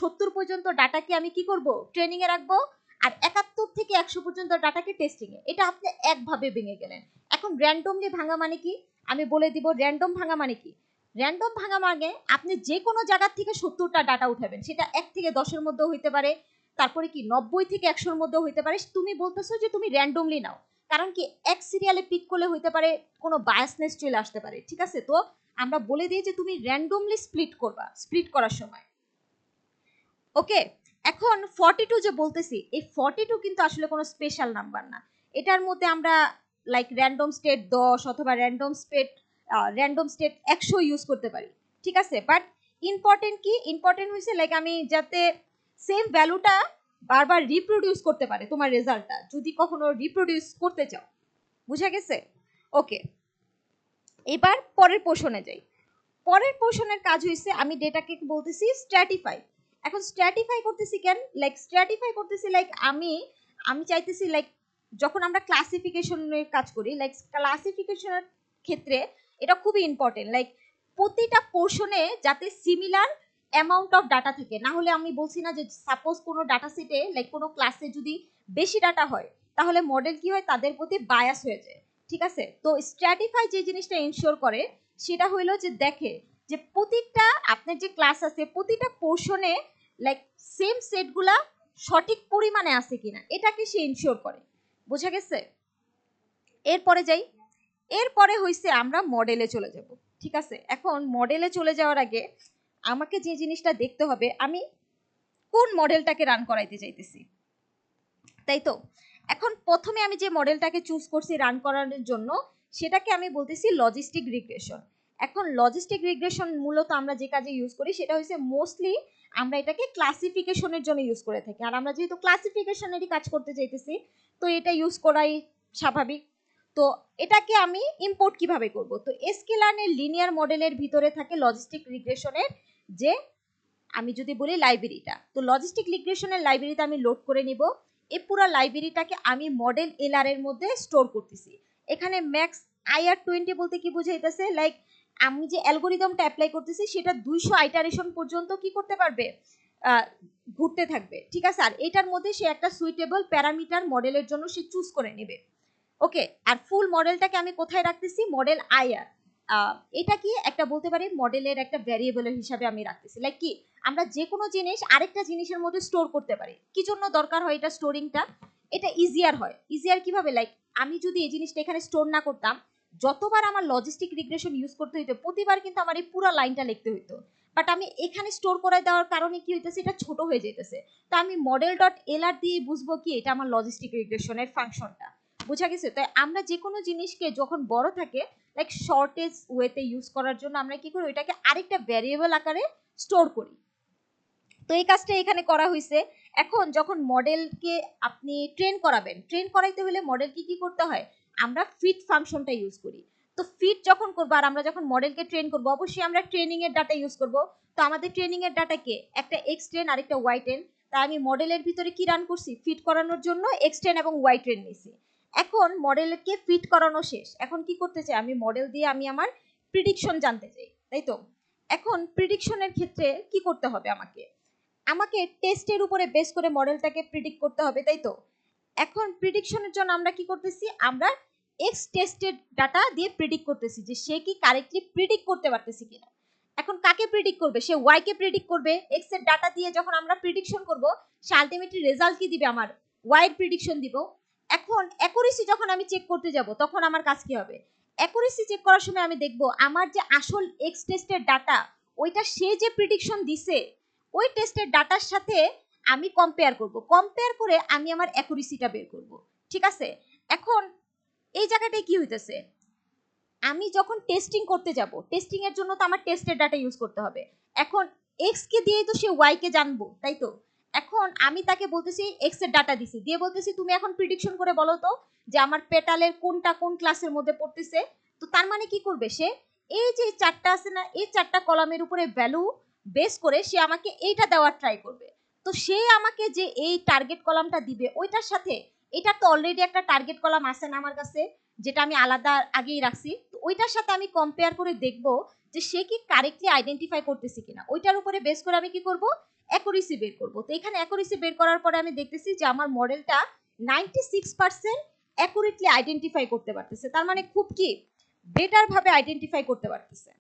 70 পর্যন্ত ডাটাকে আমি কি করব, ট্রেনিং এ রাখবো, আর 71 থেকে 100 পর্যন্ত ডাটাকে টেস্টিং এ, এটা আপনি একভাবে ভেঙে গেলেন। এখন র্যান্ডমলি ভাঙা মানে কি, আমি বলে দিব র্যান্ডম ভাঙা মানে কি। র্যান্ডম ভাঙা মানে আপনি যে কোনো জায়গা থেকে 70টা ডাটা উঠাবেন, সেটা 1 থেকে 10-এর মধ্যেও হইতে পারে, তারপরে কি 90 থেকে 100-এর মধ্যেও হইতে পারে, তুমি বলতেছো যে তুমি র্যান্ডমলি নাও, কারণ কি এক সিরিয়ালে পিক করলে হইতে পারে কোনো বায়াসনেস চলে আসতে পারে, ঠিক আছে? তো আমরা বলে দিই যে তুমি র্যান্ডমলি স্প্লিট করবা, স্প্লিট করার সময়, ওকে। এখন 42 যে বলতেছি, এই 42 কিন্তু আসলে কোনো স্পেশাল নাম্বার না, এটার মধ্যে আমরা লাইক র্যান্ডম স্টেট 10 অথবা র্যান্ডম স্টেট 100 ইউজ করতে পারি, ঠিক আছে? বাট ইম্পর্টেন্ট কি, ইম্পর্টেন্ট হইছে লাইক আমি যাতে সেম ভ্যালুটা বারবার রিপ্রোডিউস করতে পারে তোমার রেজাল্টটা, যদি কখনো রিপ্রোডিউস করতে চাও। বুঝা গেছে? ওকে, এবার পরের পোর্শনে যাই। পরের পোর্শনের কাজ হইছে আমি ডেটাকে বলতেছি স্ট্র্যাটিফাই। এখন স্ট্র্যাটিফাই করতেছি কেন, লাইক স্ট্র্যাটিফাই করতেছি লাইক আমি চাইতেছি লাইক যখন আমরা ক্লাসিফিকেশনের কাজ করি, লাইক ক্লাসিফিকেশনের ক্ষেত্রে এটা খুবই ইম্পর্টেন্ট, লাইক প্রতিটা পোর্শনে যাতে সিমিলার অ্যামাউন্ট অফ ডাটা থাকে। না হলে আমি বলছি না যে সাপোজ কোনো ডাটা সেটে লাইক কোনো ক্লাসে যদি বেশি ডাটা হয় তাহলে মডেল কি হয়, তাদের প্রতি বায়াস হয়ে যায়। ঠিক আছে, তো স্ট্র্যাটিফাই যে জিনিসটা এনশিওর করে সেটা হইলো যে দেখে যে প্রতিটা আপনার যে ক্লাস আছে প্রতিটা পোর্শনে লাইক সেম সেটগুলা সঠিক পরিমাণে আছে কিনা, এটাকে সে এনশিওর করে। বোঝা গেছে? এরপরে যাই, এরপরে হইছে আমরা মডেলে চলে যাব। ঠিক আছে, এখন মডেলে চলে যাওয়ার আগে আমাকে যে জিনিসটা দেখতে হবে, আমি কোন মডেলটাকে রান করাইতে চাইতেছি, তাই তো। এখন প্রথমে আমি যে মডেলটাকে চুজ করছি রান করানোর জন্য সেটাকে আমি বলতেছি লজিস্টিক রিগ্রেশন। এখন লজিস্টিক রিগ্রেশন মূলত আমরা যে কাজে ইউজ করি সেটা হচ্ছে মোস্টলি আমরা এটাকে ক্লাসিফিকেশনের জন্য ইউজ করে থাকি। আর আমরা যেহেতু ক্লাসিফিকেশনেরই কাজ করতে চাইতেছি তো এটা ইউজ করাই স্বাভাবিক। তো এটাকে আমি ইম্পোর্ট কিভাবে করব, তো স্কেলানের লিনিয়ার মডেলের ভিতরে থাকে লজিস্টিক রিগ্রেশনের যে আমি যদি বলি লাইব্রেরিটা, তো লজিস্টিক রিগ্রেশনের লাইব্রেরিতে আমি লোড করে নিব। এই পুরো লাইব্রেরিটাকে আমি মডেল এলআর এর মধ্যে স্টোর করতেছি। এখানে ম্যাক্স IR20 বলতে কি বোঝাইতেছে, লাইক আমি যে অ্যালগোরিদমটা অ্যাপ্লাই করতেছি সেটা 200 আইটারেশন পর্যন্ত কি করতে পারবে, ঘুরতে থাকবে। ঠিক আছে, আর এটার মধ্যে সে একটা সুইটেবল প্যারামিটার মডেলের জন্য সে চুজ করে নেবে। ওকে, আর ফুল মডেলটাকে আমি কোথায় রাখতেছি, মডেল আইআর। এটা কি একটা বলতে পারি মডেলের একটা ভ্যারিয়েবলের হিসাবে আমি রাখতেছি। লাইক কি আমরা যে কোনো জিনিস আরেকটা জিনিসের মধ্যে স্টোর করতে পারি, কি জন্য দরকার হয় এটা স্টোরিংটা, এটা ইজিয়ার হয়। ইজিয়ার কিভাবে, লাইক আমি যদি এই জিনিসটা এখানে স্টোর না করতাম, যতবার আমার লজিস্টিক রিগ্রেশন ইউজ করতে হইতো প্রতিবার কিন্তু আমার এই পুরো লাইনটা লিখতে হইতো। বাট আমি এখানে স্টোর করে দেওয়ার কারণে কি হইতেছে, এটা ছোট হয়ে যেতেছে। তো আমি মডেল ডট এলআর দিয়ে বুঝবো কি এটা আমার লজিস্টিক রিগ্রেশনের ফাংশনটা। বোঝা গেছে? তাই আমরা যে কোনো জিনিসকে যখন বড় থাকে লাইক শর্টেজ ওয়েতে ইউজ করার জন্য আমরা কি করি, ওইটাকে আরেকটা ভ্যারিয়েবল আকারে স্টোর করি। তো এই কাজটা এখানে করা হয়েছে। এখন যখন মডেলকে আপনি ট্রেন করাবেন, ট্রেন করাইতে হলে মডেলকে কি করতে হয়, আমরা ফিট ফাংশনটা ইউজ করি। তো ফিট যখন করবো আর আমরা যখন মডেলকে ট্রেন করবো অবশ্যই আমরা ট্রেনিং এর ডাটা ইউজ করব। তো আমাদের ট্রেনিং এর ডাটাকে একটা এক্স ট্রেন আর একটা ওয়াই ট্রেন, তাই আমি মডেলের ভিতরে কি রান করছি, ফিট করানোর জন্য এক্স ট্রেন এবং ওয়াই ট্রেন নিছি। এখন মডেলকে ফিট করানো শেষ, এখন কি করতে চাই, আমি মডেল দিয়ে আমি আমার প্রিডিকশন জানতে চাই, তাই তো। এখন প্রিডিকশনের ক্ষেত্রে কি করতে হবে, আমাকে আমাকে টেস্টের উপরে বেস করে মডেলটাকে প্রিডিক্ট করতে হবে, তাই তো। এখন প্রিডিকশনের জন্য আমরা কি করতেছি, আমরা এক্স টেস্টেড ডাটা দিয়ে প্রিডিক্ট করতেছি যে সে কি কারেক্টলি প্রিডিক্ট করতে পারতেছে কিনা। এখন কাকে প্রিডিক্ট করবে, সে ওয়াই কে প্রিডিক্ট করবে। এক্স এর ডাটা দিয়ে যখন আমরা প্রিডিকশন করব সে আলটিমেটলি রেজাল্ট কি দিবে, আমার ওয়াই এর প্রিডিকশন দিব। এখন অ্যাকুরেসি যখন আমি চেক করতে যাব তখন আমার কাজ কি হবে, অ্যাকুরেসি চেক করার সময় আমি দেখব আমার যে আসল এক্স টেস্টের ডাটা ওইটা সে যে প্রিডিকশন দিছে ওই টেস্টের ডাটার সাথে আমি কম্পেয়ার করব, কম্পেয়ার করে আমি আমার অ্যাকুরেসিটা বের করব। ঠিক আছে, এখন এই জায়গাটায় কি হইতেছে, আমি যখন টেস্টিং করতে যাব টেস্টিং এর জন্য তো আমার টেস্টের ডাটা ইউজ করতে হবে। এখন এক্স কে দিয়ে তো সে ওয়াই কে জানবো, তাই তো। এখন আমি তাকে বলতেছি এক্স এর ডাটা দিছি, দিয়ে বলতেছি তুমি এখন প্রিডিকশন করে বলো তো যে আমার পেটালের কোনটা কোন ক্লাসের মধ্যে পড়তেছে। তো তার মানে কি করবে সে, এই যে চারটা আছে না এই চারটা কলামের উপরে ভ্যালু বেস করে সে আমাকে এইটা দেওয়ার ট্রাই করবে। তো সে আমাকে যে এই টার্গেট কলামটা দিবে ওইটার সাথে এটা তো অলরেডি একটা টার্গেট কলাম আছে না আমার কাছে, যেটা আমি আলাদা আগেই রাখছি, তো ওইটার সাথে আমি কম্পেয়ার করে দেখব যে সে কি কারেক্টলি আইডেন্টিফাই করতেছে কিনা। ওইটার উপরে বেস করে আমি কি করব, অ্যাকুরেসি বের করব। তো এখানে অ্যাকুরেসি বের করার পরে আমি দেখতেছি যে আমার মডেলটা 96% অ্যাকুরেটলি আইডেন্টিফাই করতে পারতেছে, তার মানে খুব কি বেটার ভাবে আইডেন্টিফাই করতে পারতেছে।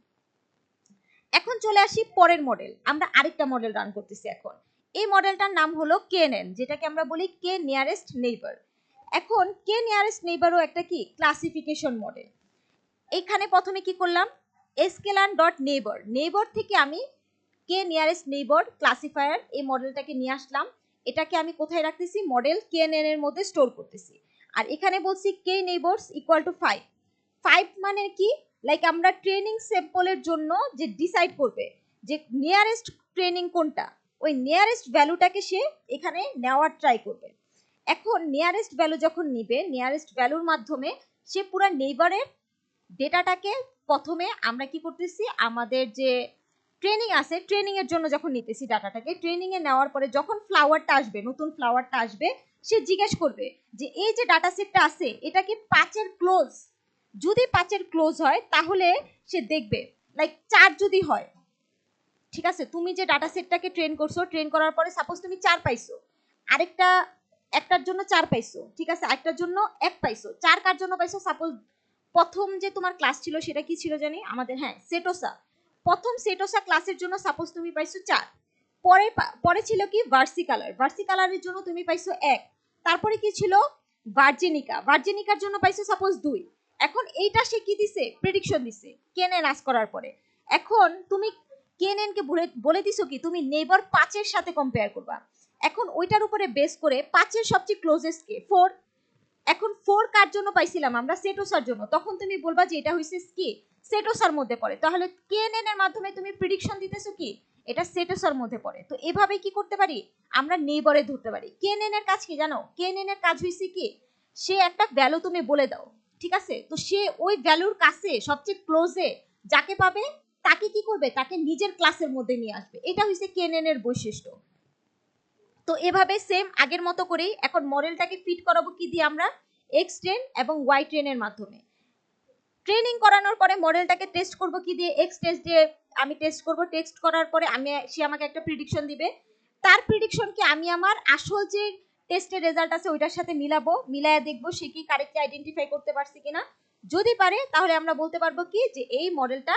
এখন চলে আসি পরের মডেল, আমরা আরেকটা মডেল রান করতেছি এখন। এই মডেলটার নাম হলো কেএনএন, যেটাকে আমরা বলি কে নিয়ারেস্ট নেইবার। এখন কে নিয়ারেস্ট নেইবারও একটা কি ক্লাসিফিকেশন মডেল। এখানে প্রথমে কি করলাম, স্কেলান ডট নেইবার, নেইবার থেকে আমি কে নিয়ারেস্ট নেইবার ক্লাসিফায়ার এই মডেলটাকে নিয়ে আসলাম। এটাকে আমি কোথায় রাখতেছি, মডেল কেএনএন এর মধ্যে স্টোর করতেছি। আর এখানে বলছি কে নেইবারস ইকুয়াল টু 5। 5 মানে কি, লাইক আমরা ট্রেনিং স্যাম্পলের জন্য যে ডিসাইড করবে যে নিয়ারেস্ট ট্রেনিং কোনটা, ওই নিয়ারেস্ট ভ্যালুটাকে সে এখানে নেওয়ার ট্রাই করবে। এখন নিয়ারেস্ট ভ্যালু যখন নিবে, নিয়ারেস্ট ভ্যালুর মাধ্যমে সে পুরো নেইবারের ডেটাটাকে প্রথমে আমরা কি করতেছি, আমাদের যে ট্রেনিং আছে, ট্রেনিং এর জন্য যখন নিতেছি ডাটাটাকে, ট্রেনিং এ নেওয়ার পরে যখন ফ্লাওয়ারটা আসবে, নতুন ফ্লাওয়ারটা আসবে, সে জিজ্ঞেস করবে যে এই যে ডাটা সেটটা আছে এটা কি 5 এর ক্লোজ। যদি 5 এর ক্লোজ হয় তাহলে সে দেখবে, লাইক 4 যদি হয়, ঠিক আছে, তুমি যে ডাটা সেটটাকে ট্রেন করছো, ট্রেন করার পরে সাপোজ তুমি 4 পাইছো, আরেকটা একটার জন্য 4 পাইছো, ঠিক আছে, আরেকটার জন্য 1 পাইছো, 4 কার জন্য পাইছো, সাপোজ প্রথম যে তোমার ক্লাস ছিল সেটা কি ছিল জানি আমাদের, হ্যাঁ সেটোসা, প্রথম সেটোসা ক্লাসের জন্য সাপোজ তুমি পাইছো 4, পরে পরে ছিল কি ভার্সিকালার, ভার্সিকালারের জন্য তুমি পাইছো 1, তারপরে কি ছিল ভার্জিনিকা, ভার্জিনিকার জন্য পাইছো সাপোজ 2। এখন এইটা সে কি দিছে, প্রেডিকশন দিছে কেনেন আস করার পরে। এখন তুমি কেনেন কে বলে দিছো কি তুমি নেইবার 5 এর সাথে কম্পেয়ার করবা। এখন ওইটার উপরে বেস করে 5 এর সবচেয়ে ক্লোজেস্ট কে 4। এখন 4 কার জন্য পাইছিলাম আমরা, সেটোসার জন্য, তখন তুমি বলবা যে এটা হইছে কি সেটোসার মধ্যে পড়ে, তাহলে কেএনএন এর মাধ্যমে তুমি প্রেডিকশন দিতেছো কি এটা সেটোসার মধ্যে পড়ে। তো এভাবে কি করতে পারি আমরা নেইবারে ধরতে পারি। কেএনএন এর কাজ কি জানো, কেএনএন এর কাজ হইছে কি সে একটা ভ্যালু তুমি বলে দাও, ঠিক আছে, তো সে ওই ভ্যালুর কাছে সবচেয়ে ক্লোজে যাকে পাবে তাকে কি করবে, তাকে নিজের ক্লাসের মধ্যে নিয়ে আসবে, এটা হইছে কেএনএন এর বৈশিষ্ট্য। তো এভাবে সেম আগের মতো করেই এখন মডেলটাকে ফিট করাবো কি দিয়ে আমরা, এক্স ট্রেন এবং ওয়াই ট্রেনের মাধ্যমে। ট্রেনিং করানোর পরে মডেলটাকে টেস্ট করব কি দিয়ে, এক্স টেস্ট দিয়ে আমি টেস্ট করব, টেস্ট করার পরে সে আমাকে একটা প্রেডিকশন দিবে, তার প্রেডিকশনকে আমি আমার আসল যে টেস্টের রেজাল্ট আছে ওইটার সাথে মিলাবো, মিলায়া দেখবো সে কি কারেক্টলি আইডেন্টিফাই করতে পারছে কিনা। যদি পারে তাহলে আমরা বলতে পারবো কি যে এই মডেলটা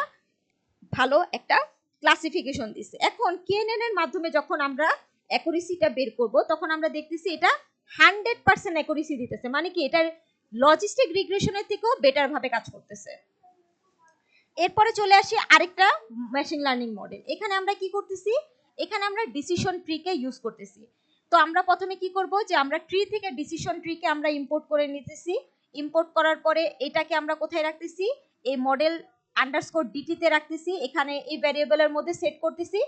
ভালো একটা ক্লাসিফিকেশন দিছে। এখন কেএনএন এর মাধ্যমে যখন আমরা অ্যাকুরেসিটা বের করব তখন আমরা দেখতেছি এটা 100% অ্যাকুরেসি দিতেছে, মানে কি এটার লজিস্টিক রিগ্রেশনের থেকেও বেটার ভাবে কাজ করতেছে। এরপরে চলে আসি আরেকটা মেশিন লার্নিং মডেল। এখানে আমরা কি করতেছি, এখানে আমরা ডিসিশন ট্রি কে ইউজ করতেছি। তো আমরা প্রথমে কি করব যে আমরা ট্রি থেকে ডিসিশন ট্রি কে আমরা ইম্পোর্ট করে নিতেছি। ইম্পোর্ট করার পরে এটাকে আমরা কোথায় রাখতেছি, এই মডেল আন্ডারস্কোর ডিটি তে রাখতেছি, এখানে এই ভ্যারিয়েবলের মধ্যে সেট করতেছি।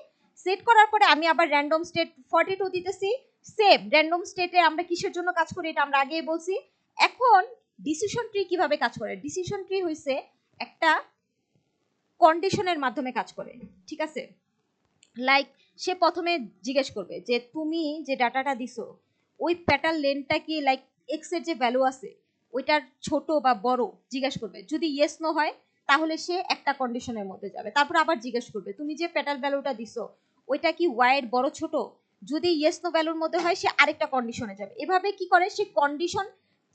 সেট করার পরে আমি আবার র্যান্ডম স্টেট 42 দিতেছি। সেম র্যান্ডম স্টেটে আমরা কিসের জন্য কাজ করি এটা আমরা আগেই বলছি। এখন ডিসিশন ট্রি কিভাবে কাজ করে, ডিসিশন ট্রি হইছে একটা কন্ডিশনের মাধ্যমে কাজ করে, ঠিক আছে, লাইক সে প্রথমে জিজ্ঞেস করবে যে তুমি যে ডাটাটা দিছো ওই প্যাটার্ন লেনটা কি লাইক এক্স এর যে ভ্যালু আছে ওইটার ছোট বা বড় জিজ্ঞেস করবে, যদি ইয়েস নো হয় তাহলে সে একটা কন্ডিশনের মধ্যে যাবে, তারপর আবার জিজ্ঞেস করবে তুমি যে প্যাটার্ন ভ্যালুটা দিছো ওইটা কি ওয়াই এর বড় ছোট, যদি ইয়েস নো ভ্যালুর মধ্যে হয় সে আরেকটা কন্ডিশনে যাবে। এভাবে কি করে সে কন্ডিশন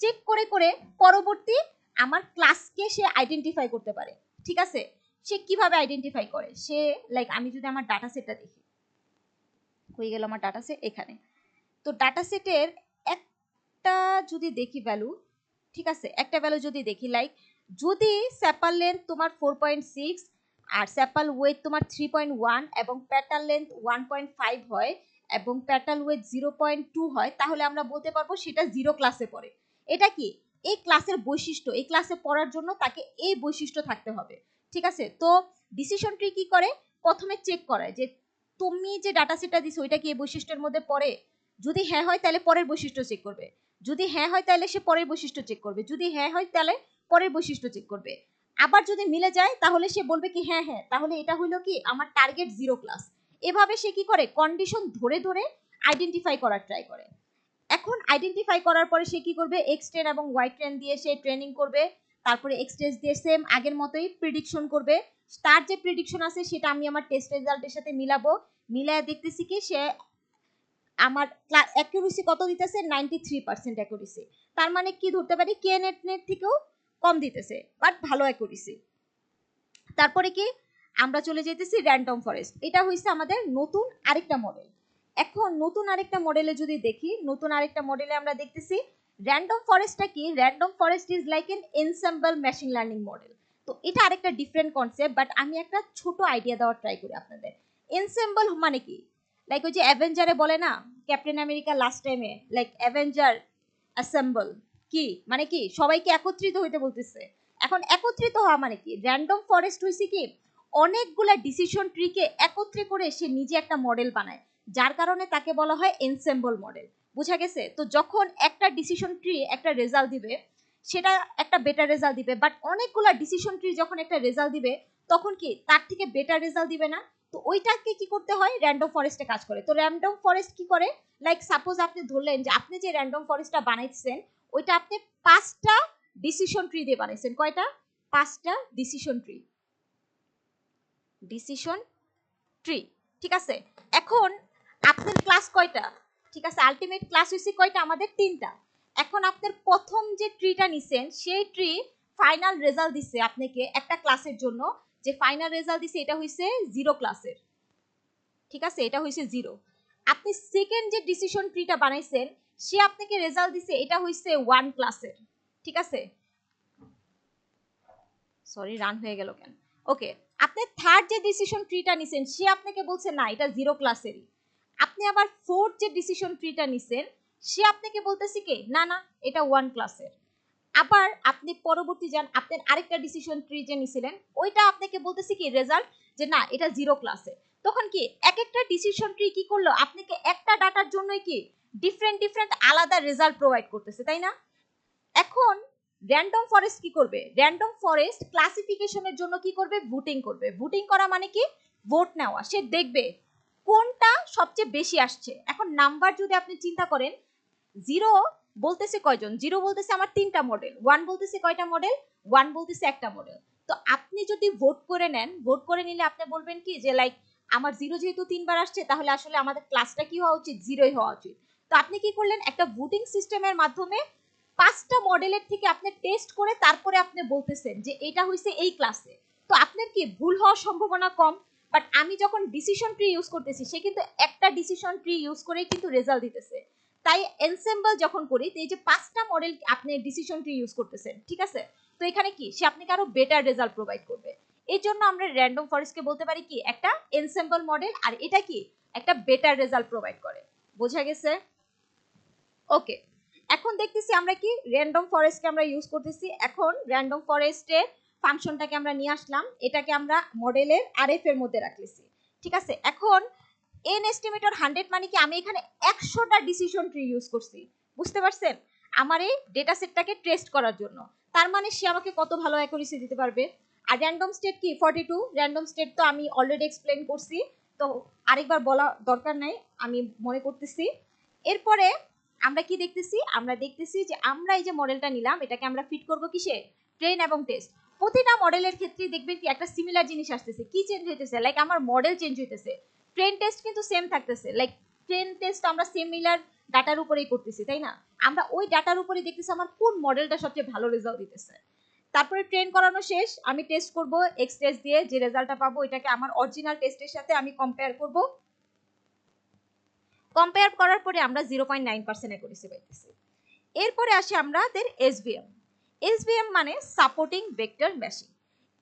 চেক করে করে পরবর্তী আমার ক্লাসকে সে আইডেন্টিফাই করতে পারে, ঠিক আছে। সে কিভাবে আইডেন্টিফাই করে, সে লাইক আমি যদি আমার ডাটা সেটটা দেখি, হয়ে গেল আমার ডাটা সেট এখানে, তো ডাটা সেটের একটা যদি দেখি ভ্যালু, ঠিক আছে, একটা ভ্যালু যদি দেখি লাইক যদি স্যাপাল লেন্থ তোমার 4.6 আর স্যাপাল ওয়েট তোমার 3.1 এবং প্যাটাল লেন্থ 1.5 হয় এবং প্যাটাল ওয়েট 0.2 হয় তাহলে আমরা বলতে পারবো সেটা জিরো ক্লাসে পড়ে। এটা কি এই ক্লাসের বৈশিষ্ট্য, এই ক্লাসে পড়ার জন্য তাকে এই বৈশিষ্ট্য থাকতে হবে, ঠিক আছে। তো ডিসিশন ট্রি কি করে, প্রথমে চেক করায় যে তুমি যে ডাটা সেটটা দিছো ওইটা কি এই বৈশিষ্ট্যের মধ্যে পড়ে, যদি হ্যাঁ হয় তাহলে পরের বৈশিষ্ট্য চেক করবে, যদি হ্যাঁ হয় তাহলে সে পরের বৈশিষ্ট্য চেক করবে, যদি হ্যাঁ হয় তাহলে পরের বৈশিষ্ট্য চেক করবে, আবার যদি মিলে যায় তাহলে সে বলবে কি হ্যাঁ হ্যাঁ তাহলে এটা হলো কি আমার টার্গেট জিরো ক্লাস। এভাবে সে কি করে কন্ডিশন ধরে ধরে আইডেন্টিফাই করার ট্রাই করে। এখন আইডেন্টিফাই করার পরে সে কি করবে, এক্স ট্রেন এবং ওয়াই ট্রেন দিয়ে সে ট্রেনিং করবে, তারপরে এক্স টেস্ট দিয়ে সেম আগের মতোই প্রেডিকশন করবে, তার যে প্রেডিকশন আছে সেটা আমি আমার টেস্ট রেজাল্টের সাথে মিলাবো, মিলায় দেখতেছি কি সে আমার অ্যাকুরেসি কত দিতেছে 93% অ্যাকুরেসি, তার মানে কি ধরতে পারি কে নেট থেকেও কম দিতেছে বাট ভালো অ্যাকুরেসি। তারপরে কি আমরা চলে যেতেছি র্যান্ডম ফরেস্ট, এটা হইছে আমাদের নতুন আরেকটা মডেল। এখন নতুন আরেকটা মডেলে যদি দেখি, নতুন আরেকটা মডেলে আমরা দেখতেছি র্যান্ডম ফরেস্টটা কি, random forest is like N ensemble machine learning model. তো এটা আরেকটা ডিফারেন্ট কনসেপ্ট বাট আমি একটা ছোট আইডিয়া দেওয়ার ট্রাই করি আপনাদের। এনসেম্বল মানে কি, লাইক ওই যে অ্যাভেঞ্জারে বলে না ক্যাপ্টেন আমেরিকা লাস্ট টাইমে লাইক অ্যাভেঞ্জার অ্যাসেম্বল, কি মানে কি সবাইকে একত্রিত হইতে বলতেছে। এখন একত্রিত হওয়া মানে কি, র্যান্ডম ফরেস্ট হইছে কি অনেকগুলা ডিসিশন ট্রিকে একত্রে করে সে নিজে একটা মডেল বানায়, যার কারণে তাকে বলা হয় এনসেম্বল মডেল। বুঝা গেছে, তো যখন একটা ডিসিশন ট্রি একটা রেজাল্ট দিবে সেটা একটা বেটার রেজাল্ট দিবে, বাট অনেকগুলা ডিসিশন ট্রি যখন একটা রেজাল্ট দিবে তখন কি তার থেকে বেটার রেজাল্ট দিবে না, তো ওইটাকে কি করতে হয়, র্যান্ডম ফরেস্টে কাজ করে। তো র্যান্ডম ফরেস্ট কি করে, লাইক সাপোজ আপনি ধরলেন যে আপনি যে র্যান্ডম ফরেস্টটা বানাইছেন ওইটা আপনি 5টা ডিসিশন ট্রি দিয়ে বানাইছেন। কয়টা? 5টা ডিসিশন ট্রি, ডিসিশন ট্রি, ঠিক আছে। এখন আপনার ক্লাস কয়টা? ঠিক আছে, আলটিমেট ক্লাস হইছে কয়টা? আমাদের 3টা। এখন আপনার প্রথম যে ট্রিটা নিছেন সেই ট্রি ফাইনাল রেজাল্ট দিছে আপনাকে একটা ক্লাসের জন্য, যে ফাইনাল রেজাল্ট দিছে এটা হইছে 0 ক্লাসের, ঠিক আছে, এটা হইছে 0। আপনি সেকেন্ড যে ডিসিশন ট্রিটা বানাইছেন সে আপনাকে রেজাল্ট দিছে এটা হইছে 1 ক্লাসের, ঠিক আছে। সরি, রান হয়ে গেল কেন? ওকে, আপনি থার্ড যে ডিসিশন ট্রিটা নিছেন সে আপনাকে বলছে না এটা 0 ক্লাসেরই। আপনি আবার ফোর্থ যে ডিসিশন ট্রিটা নিছেন সে আপনাকে বলতেছে কি না না এটা 1 ক্লাসের। আবার আপনি পরবর্তী যান, আপনার আরেকটা ডিসিশন ট্রি যে নিছিলেন ওইটা আপনাকে বলতেছে কি রেজাল্ট যে না এটা 0 ক্লাসের। তখন কি এক একটা ডিসিশন ট্রি কি করলো, আপনাকে একটা ডাটার জন্যই কি ডিফারেন্ট ডিফারেন্ট আলাদা রেজাল্ট প্রোভাইড করতেছে, তাই না? এখন র্যান্ডম ফরেস্ট কি করবে, র্যান্ডম ফরেস্ট ক্লাসিফিকেশনের জন্য কি করবে, ভোটিং করবে। ভোটিং করা মানে কি, ভোট নেওয়া। সে দেখবে কোনটা সবচেয়ে বেশি আসছে। এখন নাম্বার যদি আপনি চিন্তা করেন, 0 বলতেছে কয়জন, 0 বলতেছে আমার 3টা মডেল, 1 বলতেছে কয়টা মডেল, 1 বলতেছে একটা মডেল। তো আপনি যদি ভোট করে নেন, ভোট করে নিলে আপনি বলবেন কি যে লাইক আমার 0 যেহেতু 3বার আসছে তাহলে আসলে আমাদের ক্লাসটা কি হওয়া উচিত, 0ই হওয়া উচিত। তো আপনি কি করলেন, একটা ভোটিং সিস্টেমের মাধ্যমে 5টা মডেলের থেকে আপনি টেস্ট করে তারপরে আপনি বলতেছেন যে এটা হইছে এই ক্লাসে। তো আপনার কি ভুল হওয়ার সম্ভাবনা কম। বাট আমি যখন ডিসিশন ট্রি ইউজ করতেছি সে কিন্তু একটা ডিসিশন ট্রি ইউজ করেই কিন্তু রেজাল্ট দিতেছে। তাই এনসেম্বল যখন করি, এই যে 5টা মডেল আপনি ডিসিশন ট্রি ইউজ করতেছেন, ঠিক আছে, তো এখানে কি সে আপনাকে আরো বেটার রেজাল্ট প্রোভাইড করবে। এই জন্য আমরা র্যান্ডম ফরেস্টকে বলতে পারি কি একটা এনসেম্বল মডেল, আর এটা কি একটা বেটার রেজাল্ট প্রোভাইড করে। বোঝা গেছে? ওকে, এখন দেখতেছি আমরা কি র্যান্ডম ফরেস্টকে আমরা ইউজ করতেছি। এখন র্যান্ডম ফরেস্টের ফাংশনটাকে আমরা নিয়ে আসলাম, এটাকে আমরা মডেলের আরএফ এর মধ্যে রাখতেছি, ঠিক আছে। এখন এন এস্টিমেটর 100 মানে কি আমি এখানে 100টা ডিসিশন ট্রি ইউজ করছি, বুঝতে পারছেন, আমার এই ডেটা সেটটাকে টেস্ট করার জন্য। তার মানে সে আমাকে কত ভালো অ্যাকুরেসি দিতে পারবে। আর র্যান্ডম স্টেট কি 42, র্যান্ডম স্টেট তো আমি অলরেডি এক্সপ্লেইন করছি, তো আরেকবার বলা দরকার নাই, আমি মনে করতেছি। এরপরে আমরা কি দেখতেছি, আমরা দেখতেছি যে আমরা এই যে মডেলটা নিলাম এটাকে আমরা ফিট করব কিসে, ট্রেন এবং টেস্ট। প্রতিটা মডেলের ক্ষেত্রে দেখবেন কি একটা সিমিলার জিনিস আসতেছে, কি চেঞ্জ হইতেছে, লাইক আমার মডেল চেঞ্জ হইতেছে, ট্রেন টেস্ট কিন্তু সেম থাকতেছে। লাইক ট্রেন টেস্ট আমরা সিমিলার ডাটার উপরেই করতেছি, তাই না? আমরা ওই ডাটার উপরেই দেখতেছি আমার কোন মডেলটা সবচেয়ে ভালো রেজাল্ট দিতেছে। তারপরে ট্রেন করানো শেষ, আমি টেস্ট করব এক্স টেস্ট দিয়ে, যে রেজাল্টটা পাবো এটাকে আমার অরিজিনাল টেস্টের সাথে আমি কম্পেয়ার করব। কম্পেয়ার করার পরে আমরা 0.9% অ্যাকুরেসি পাইতেছি। এরপরে আসি আমাদের এসভিএম। এসভিএম মানে সাপোর্টিং ভেক্টর মেশিং।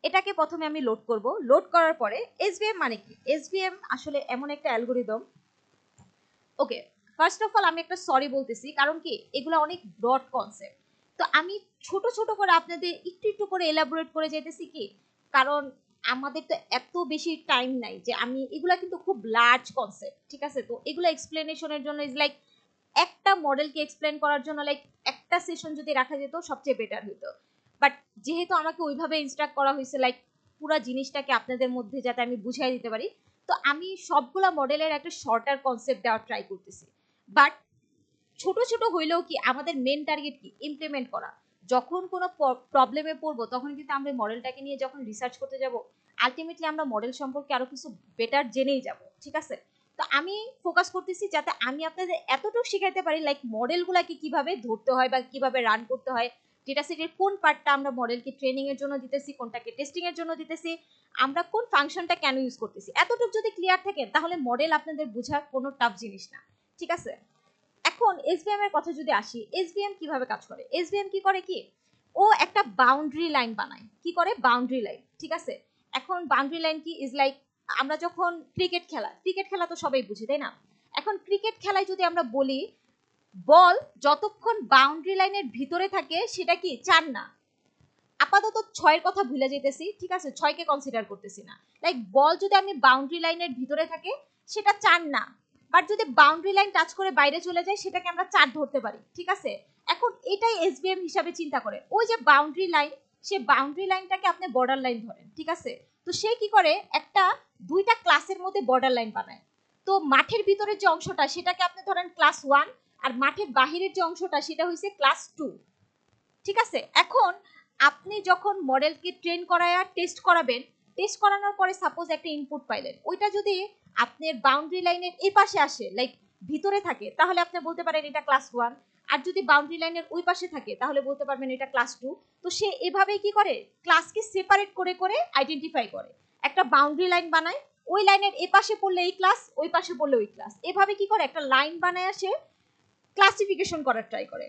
এটাকে প্রথমে আমি লোড করব, লোড করার পরে এসভিএম মানে কি, এসভিএম আসলে এমন একটা algorithm. Okay, first of all আমি একটা সরি বলতেছি, কারণ কি এগুলো অনেক ব্রড কনসেপ্ট, তো আমি ছোট ছোট করে আপনাদের একটু একটু করে এলাবোরেট করে যেতেছি কি, কারণ আমাদের তো এত বেশি টাইম নাই যে আমি এগুলা কিন্তু খুব লার্জ কনসেপ্ট, ঠিক আছে, তো এগুলো এক্সপ্লেনেশনের জন্য ইজ লাইক একটা মডেলকে এক্সপ্লেন করার জন্য লাইক একটা সেশন যদি রাখা যেত সবচেয়ে বেটার হতো। বাট যেহেতু আমাকে ওইভাবে ইনস্ট্রাক্ট করা হয়েছে লাইক পুরো জিনিসটাকে আপনাদের মধ্যে যাতে আমি বুঝাই দিতে পারি, তো আমি সবগুলা মডেলের একটা শর্টার কনসেপ্ট দেওয়ার ট্রাই করতেছি। বাট ছোট ছোট হইলেও কি আমাদের মেন টার্গেট কি, ইমপ্লিমেন্ট করা। যখন কোনো প্রবলেমে পড়বো তখন কিন্তু আমরা মডেলটাকে নিয়ে যখন রিসার্চ করতে যাব আলটিমেটলি আমরা মডেল সম্পর্কে আরো কিছু বেটার জেনেই যাব, ঠিক আছে। তো আমি ফোকাস করতেছি যাতে আমি আপনাদের এতটুকু শিখাইতে পারি লাইক মডেলগুলোকে কিভাবে ধরতে হয় বা কিভাবে রান করতে হয়, ডেটা সেটের কোন পার্টটা আমরা মডেলকে ট্রেনিং এর জন্য দিতেছি, কোনটাকে টেস্টিং এর জন্য দিতেছি, আমরা কোন ফাংশনটা কেন ইউজ করতেছি, এতটুকু যদি ক্লিয়ার থাকে তাহলে মডেল আপনাদের বোঝা কোনো টাফ জিনিস না, ঠিক আছে। এখন এসভিএম এর কথা যদি আসি, এসভিএম কিভাবে কাজ করে, এসভিএম কি করে কি, ও একটা বাউন্ডারি লাইন বানায়, কি করে বাউন্ডারি লাইন, ঠিক আছে। এখন বাউন্ডারি লাইন কি ইজ লাইক আমরা যখন ক্রিকেট খেলা তো সবাই বুঝি, তাই না? এখন ক্রিকেট খেলায় যদি আমরা বলি বল যতক্ষণ বাউন্ডারি লাইনের ভিতরে থাকে সেটা কি 4 না, আপাতত 6 কথা ভুলে যেতেছি, ঠিক আছে, 6কে কনসিডার করতেছি না। লাইক বল যদি আমি বাউন্ডারি লাইনের ভিতরে থাকে সেটা 4 না, বাট যদি বাউন্ডারি লাইন টাচ করে বাইরে চলে যায় সেটাকে আমরা 4 ধরতে পারি, ঠিক আছে। এখন এটাই এসবিএম হিসাবে চিন্তা করে, ওই যে বাউন্ডারি লাইন, সে বাউন্ডারি লাইনটাকে আপনি বর্ডার লাইন ধরেন, ঠিক আছে। তো সে কি করে একটা দুইটা ক্লাসের মধ্যে বর্ডার লাইন বানায়। তো মাঠের ভিতরের যে অংশটা সেটাকে আপনি ধরেন ক্লাস 1, আর মাঠের বাহিরের যে অংশটা সেটা হইছে ক্লাস 2। ঠিক আছে, এখন আপনি যখন মডেলকে ট্রেন করায়া টেস্ট করাবেন, টেস্ট করানোর পরে সাপোজ একটা ইনপুট পাইলেন, ওইটা যদি আপনার বাউন্ডারি লাইনের এই পাশে আসে, লাইক ভিতরে থাকে, তাহলে আপনি বলতে পারেন এটা ক্লাস 1। আর যদি বাউন্ডারি লাইনের ওই পাশে থাকে তাহলে বলতে পারবেন এটা ক্লাস 2। তো সে এভাবেই কি করে, ক্লাসকে সেপারেট করে করে আইডেন্টিফাই করে, একটা বাউন্ডারি লাইন বানায়, ওই লাইনের এই পাশে পড়লে এই ক্লাস, ওই পাশে পড়লে ওই ক্লাস, এভাবে কি করে একটা লাইন বানায় সে ক্লাসিফিকেশন করার ট্রাই করে।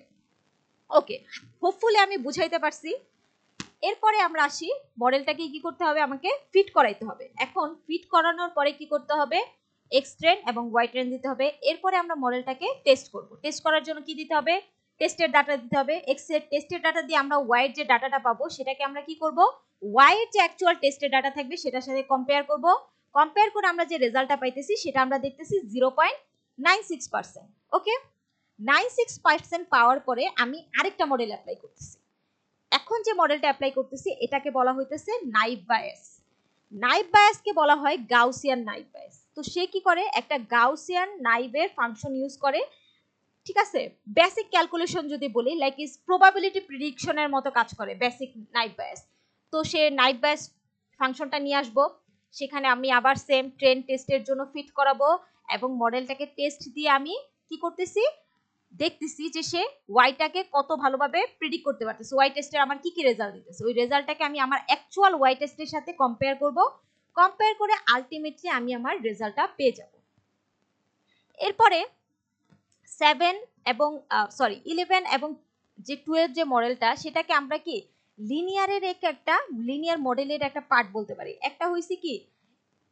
ওকে, হোপফুলি আমি বুঝাইতে পারছি। এরপরে আমরা আসি, মডেলটাকে কি করতে হবে, আমাকে ফিট করাইতে হবে। এখন ফিট করানোর পরে কি করতে হবে, এক্স ট্রেন এবং ওয়াই ট্রেন দিতে হবে। এরপরে আমরা মডেলটাকে টেস্ট করব। টেস্ট করার জন্য কি দিতে হবে, টেস্টের ডাটা দিতে হবে। এক্স এর টেস্টের ডাটা দিয়ে আমরা ওয়াই এর যে ডাটাটা পাবো সেটাকে আমরা কি করব, ওয়াই এর যে অ্যাকচুয়াল টেস্টের ডাটা থাকবে সেটার সাথে কম্পেয়ার করব। কম্পেয়ার করে আমরা যে রেজাল্টটা পাইতেছি সেটা আমরা দেখতেছি 0.96%। ওকে, 96% পাওয়ার পরে আমি আরেকটা মডেল অ্যাপ্লাই করতেছি। এখন যে মডেলটা অ্যাপ্লাই করতেছি এটাকে বলা হইতেছে নাইভ বায়াস। নাইভ বায়াসকে বলা হয় গাউসিয়ান নাইভ বায়াস। তো সে কি করে, একটা গাউসিয়ান নাইভের ফাংশন ইউজ করে। ঠিক আছে, বেসিক ক্যালকুলেশন যদি বলি, লাইক ইজ প্রবাবিলিটি প্রিডিকশনের মতো কাজ করে বেসিক নাইভ বায়াস। তো সে নাইভ বায়াস ফাংশনটা নিয়ে আসবো, সেখানে আমি আবার সেম ট্রেন টেস্টের জন্য ফিট করাবো, এবং মডেলটাকে টেস্ট দিয়ে আমি কি করতেছি, দেখতেছি যে সে ওয়াইটাকে কত ভালোভাবে প্রেডিক্ট করতে পারতেছে, ওয়াই টেস্টের আমার কি কি রেজাল্ট দিতেছে, ওই রেজাল্টটাকে আমি আমার অ্যাকচুয়াল ওয়াই টেস্টের সাথে কম্পেয়ার করব। কম্পেয়ার করে আলটিমেটলি আমি আমার রেজাল্টটা পেয়ে যাব। এরপরে 11 এবং যে 12 যে মডেলটা, সেটাকে আমরা কি লিনিয়ারের একটা লিনিয়ার মডেলের একটা পার্ট বলতে পারি। একটা হইছে কি